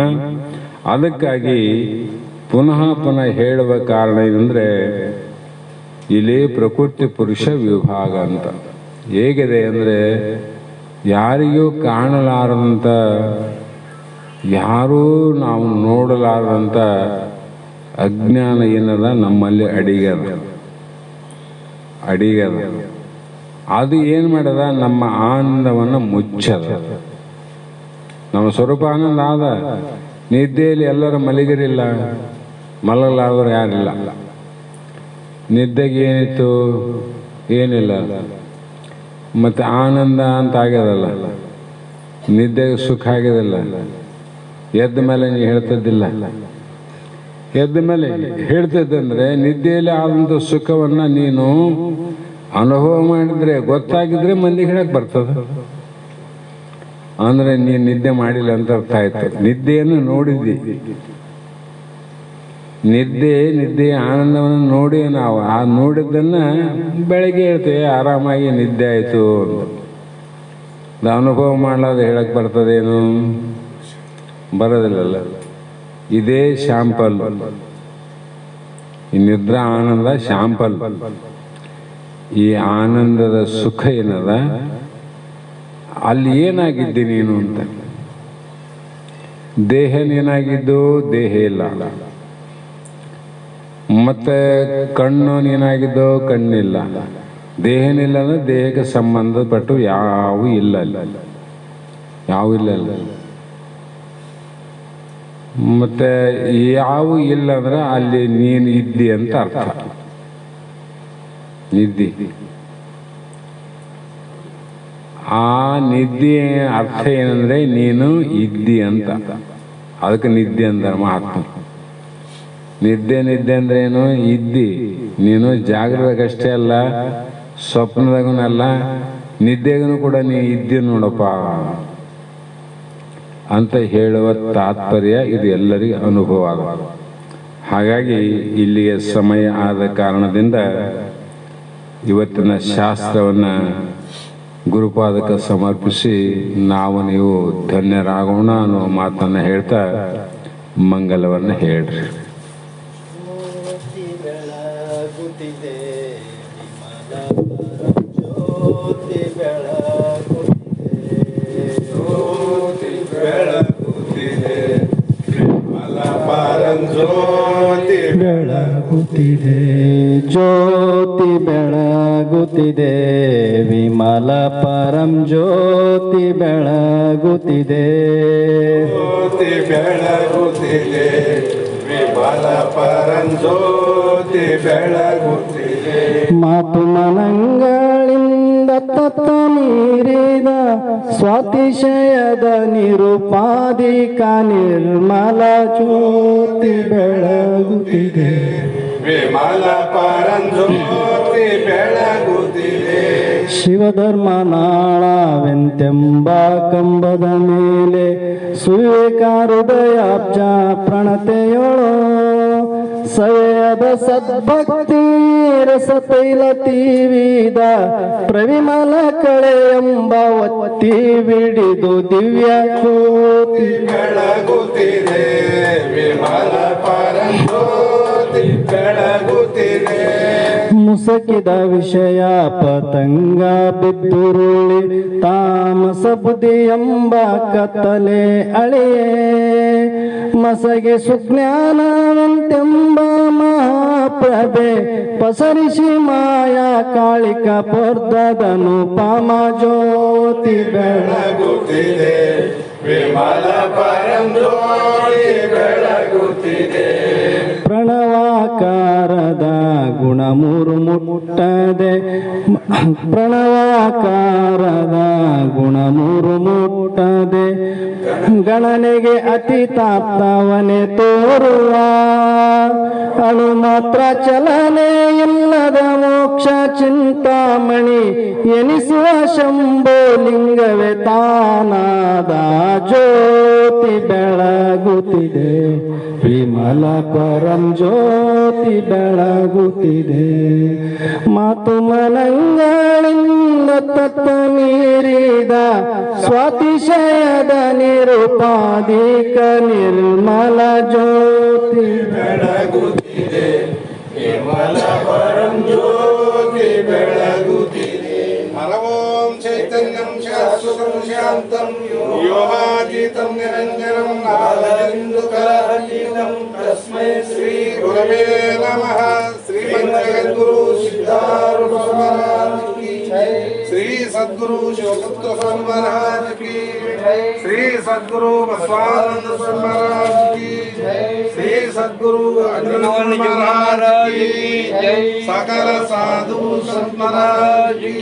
B: ಅದಕ್ಕಾಗಿ ಪುನಃ ಪುನಃ ಹೇಳುವ ಕಾರಣ ಏನಂದ್ರೆ ಇಲ್ಲಿ ಪ್ರಕೃತಿ ಪುರುಷ ವಿಭಾಗ ಅಂತ ಹೇಗಿದೆ ಅಂದರೆ ಯಾರಿಗೂ ಕಾಣಲಾರದಂಥ, ಯಾರೂ ನಾವು ನೋಡಲಾರದಂಥ ಅಜ್ಞಾನ ಏನದ ನಮ್ಮಲ್ಲಿ ಅಡಿಗದ. ಅದು ಏನು ಮಾಡದ? ನಮ್ಮ ಆನಂದವನ್ನು ಮುಚ್ಚದ. ನಮ್ಮ ಸ್ವರೂಪ ಆನಂದ ಆದ. ನಿದ್ದೆಯಲ್ಲಿ ಎಲ್ಲರೂ ಮಲಗಿರಿಲ್ಲ, ಮಲಗಲಾದವರು ಯಾರಿಲ್ಲ. ನಿದ್ದೆಗೆ ಏನಿತ್ತು? ಏನಿಲ್ಲ. ಮತ್ತು ಆನಂದ ಅಂತ ಆಗ್ಯದಲ್ಲ, ನಿದ್ದೆಗೆ ಸುಖ ಆಗ್ಯದಲ್ಲ. ಎದ್ದ ಮೇಲೆ ನೀ ಹೇಳ್ತಿದ್ದಿಲ್ಲ. ಎದ್ದ ಮೇಲೆ ಹೇಳ್ತಿದ್ದಂದ್ರೆ ನಿದ್ದೆಯಲ್ಲಿ ಆದಂಥ ಸುಖವನ್ನು ನೀನು ಅನುಭವ ಮಾಡಿದ್ರೆ, ಗೊತ್ತಾಗಿದ್ರೆ ಮಂದಿಗೆ ಹೇಳಕ್ಕೆ ಬರ್ತದೆ. ಅಂದರೆ ನೀನು ನಿದ್ದೆ ಮಾಡಿಲ್ಲ ಅಂತ ಅರ್ಥ ಆಯ್ತು. ನಿದ್ದೆಯನ್ನು ನೋಡಿದ್ದಿ. ನಿದ್ದೆಯ ಆನಂದವನ್ನು ನೋಡಿ ನಾವು ಆ ನೋಡಿದ್ದನ್ನು ಬೆಳಗ್ಗೆ ಹೇಳ್ತೇವೆ ಆರಾಮಾಗಿ ನಿದ್ದೆ ಆಯಿತು ಅಂತ. ಅನುಭವ ಮಾಡಲಾದ ಹೇಳಕ್ಕೆ ಬರ್ತದೇನು? ಬರೋದಿಲ್ಲಲ್ಲ. ಇದೇ ಶಾಂಪಲ್. ಈ ನಿದ್ರಾ ಆನಂದ ಶಾಂಪಲ್. ಈ ಆನಂದದ ಸುಖ ಏನದ ಅಲ್ಲಿ ಏನಾಗಿದ್ದಿ ನೀನು ಅಂತ. ದೇಹ ಏನಾಗಿದ್ದು? ದೇಹ ಇಲ್ಲ. ಮತ್ತೆ ಕಣ್ಣು ಏನಾಗಿದ್ದೋ? ಕಣ್ಣಿಲ್ಲ. ದೇಹನಿಲ್ಲ ಅಂದ್ರೆ ದೇಹಕ್ಕೆ ಸಂಬಂಧಪಟ್ಟು ಯಾವೂ ಇಲ್ಲ. ಯಾವೂ ಇಲ್ಲ. ಮತ್ತೆ ಯಾವೂ ಇಲ್ಲ ಅಂದ್ರೆ ಅಲ್ಲಿ ನೀನು ಇದ್ದಿ ಅಂತ ಅರ್ಥ. ನಿದ್ದೆ. ಆ ನಿದ್ದೆ ಅರ್ಥ ಏನಂದ್ರೆ ನೀನು ಇದ್ದಿ ಅಂತ. ಅದಕ್ಕೆ ನಿದ್ದೆ ಅಂದ ಮಹಾತ್ಮ. ನಿದ್ದೆ ಅಂದ್ರೆ ಏನು? ಇದ್ದಿ. ನೀನು ಜಾಗೃತಕ್ಕಷ್ಟೇ ಅಲ್ಲ, ಸ್ವಪ್ನದಾಗೂನಲ್ಲ, ನಿದ್ದೆಗೂ ಕೂಡ ನೀ ಇದ್ದಿ ನೋಡಪ್ಪ ಅಂತ ಹೇಳುವ ತಾತ್ಪರ್ಯ ಇದು ಎಲ್ಲರಿಗೂ ಅನುಭವ ಆಗ. ಹಾಗಾಗಿ ಇಲ್ಲಿಗೆ ಸಮಯ ಆದ ಕಾರಣದಿಂದ ಇವತ್ತಿನ ಶಾಸ್ತ್ರವನ್ನು ಗುರುಪಾದಕ್ಕೆ ಸಮರ್ಪಿಸಿ ನಾವು ನೀವು ಧನ್ಯರಾಗೋಣ ಅನ್ನೋ ಮಾತನ್ನು ಹೇಳ್ತಾ ಮಂಗಲವನ್ನು ಹೇಳ್ರಿ.
C: ಜ್ಯೋತಿ ಬೆಳಗುತ್ತಿದೆ, ವಿಮಲ ಪರಂ ಜ್ಯೋತಿ ಬೆಳಗುತ್ತಿದೆ.
A: ಜ್ಯೋತಿ ಬೆಳಗುತ್ತಿದೆ, ವಿಮಲ ಪರಂ ಜ್ಯೋತಿ ಬೆಳಗುತ್ತಿದೆ.
C: ಮಾತು ಮನಗಳಿಂದ ಮೀರಿದ ಸ್ವಾತಿಶಯದ ನಿರುಪಾಧಿಕ ನಿರ್ಮಲ ಜ್ಯೋತಿ ಬೆಳಗುತ್ತಿದೆ
A: ವಿಮಲ ಪರಂಜ್ಯೋತಿ ಬೆಳಗುತ್ತಿದೆ
C: ಶಿವಧರ್ಮನಾಳವೆಂತೆಂಬ ಕಂಬದ ಮೇಲೆ ಸುವಿವೇಕ ಹೃದಯಾಬ್ಜ ಪ್ರಣತೆಯೊಳು ಸವೆಯದ ಸದ್ಭಕ್ತಿ ರಸತೈಲ ತೀವಿದ ಪ್ರವಿಮಲ ಕಳೆ ಎಂಬ ಒತ್ತಿ ಬಿಡಿದು ದಿವ್ಯ ಜ್ಯೋತಿ
A: ಬೆಳಗುತ್ತಿದೆ ವಿಮಲ ಪರಂಜ್ಯೋತಿ ಬೆಳಗುತ್ತಿದೆ
C: ಮುಸಕಿದ ವಿಷಯ ಪತಂಗ ಬಿದ್ದುರುಳಿ ತಾಮಸ ಬುದ್ಧಿ ಎಂಬ ಕತ್ತಲೆ ಅಳೆಯೇ ಮಸಗೆ ಸುಜ್ಞಾನವೆಂತೆಂಬ ಮಹಾಪ್ರಭೆ ಪಸರಿಸಿ ಮಾಯಾ ಕಾಳಿಕ ಪರ್ದದನು ಪಾಮ ಜ್ಯೋತಿ
A: ಬೆಳಗುತ್ತಿದೆ ವಿಮಲ ಪರಂಜ್ಯೋತಿ ಬೆಳಗುತ್ತಿದೆ
C: ಪ್ರಣವಾಕಾರದ ಗುಣ ಮೂರು ಮುಟ್ಟದೆ ಪ್ರಣವಾಕಾರದ ಗುಣ ಮೂರು ಮುಟ್ಟದೆ ಗಣನೆಗೆ ಅತಿತಾಪ್ತವನೆ ತೋರುವ ಅಣು ಮಾತ್ರ ಚಲನೆ ಇಲ್ಲದ ಮೋಕ್ಷ ಚಿಂತಾಮಣಿ ಎನಿಸುವ ಶಂಭೋ ಲಿಂಗವೇ ತಾನಾದ ಜ್ಯೋತಿ ಬೆಳಗುತ್ತಿದೆ ವಿಮಲ ಪರಂ ಜ್ಯೋತಿ ಬೆಳಗುತ್ತಿದೆ ಮಾತು ಮನಂಗಳಿಂದ ತತ್ವ ಮೀರಿದ ಸ್ವಾತಿಶಯದ ನಿರುಪಾಧಿಕ ನಿರ್ಮಲ ಜ್ಯೋತಿ
A: ಬೆಳಗುತ್ತಿದೆ ವಿಮಲ ಪರಂಜ್ಯೋತಿ ಬೆಳಗುತ್ತಿದೆ ಹರವೋಂ ಚೈತನ್ಯಂ ಶಾಶ್ವತಂ ಶಾಂತಂ ಯೋಗಾತೀತಂ ನಿರಂಜನಂ ನಾದಬಿಂದುಕರಹಿತಂ ತಸ್ಮೈ ಶ್ರೀ ಗುರವೇ ನಮಃ ಶ್ರೀಮಂತಗದ್ಗುರು ಸಿದ್ಧಾರೂಢ ಮಹಾರಾಜ್ ಕಿ ಶ್ರೀ ಸದ್ಗುರು ಶಿವಪುತ್ರ ಸ್ವಾಮಿ ಮಹಾರಾಜ್ ಕಿ ಶ್ರೀ ಸದ್ಗುರು ಬಸವಾನಂದ ಸ್ವಾಮಿ ಮಹಾರಾಜ್ ಕಿ ಶ್ರೀ ಸದ್ಗುರು ಅಗ್ರನವರ್ಣ ಮಹಾರಾಜ್ ಕಿ ಸಕಲ ಸಾಧು ಸಂತ ಮಹಾರಾಜ್ ಕಿ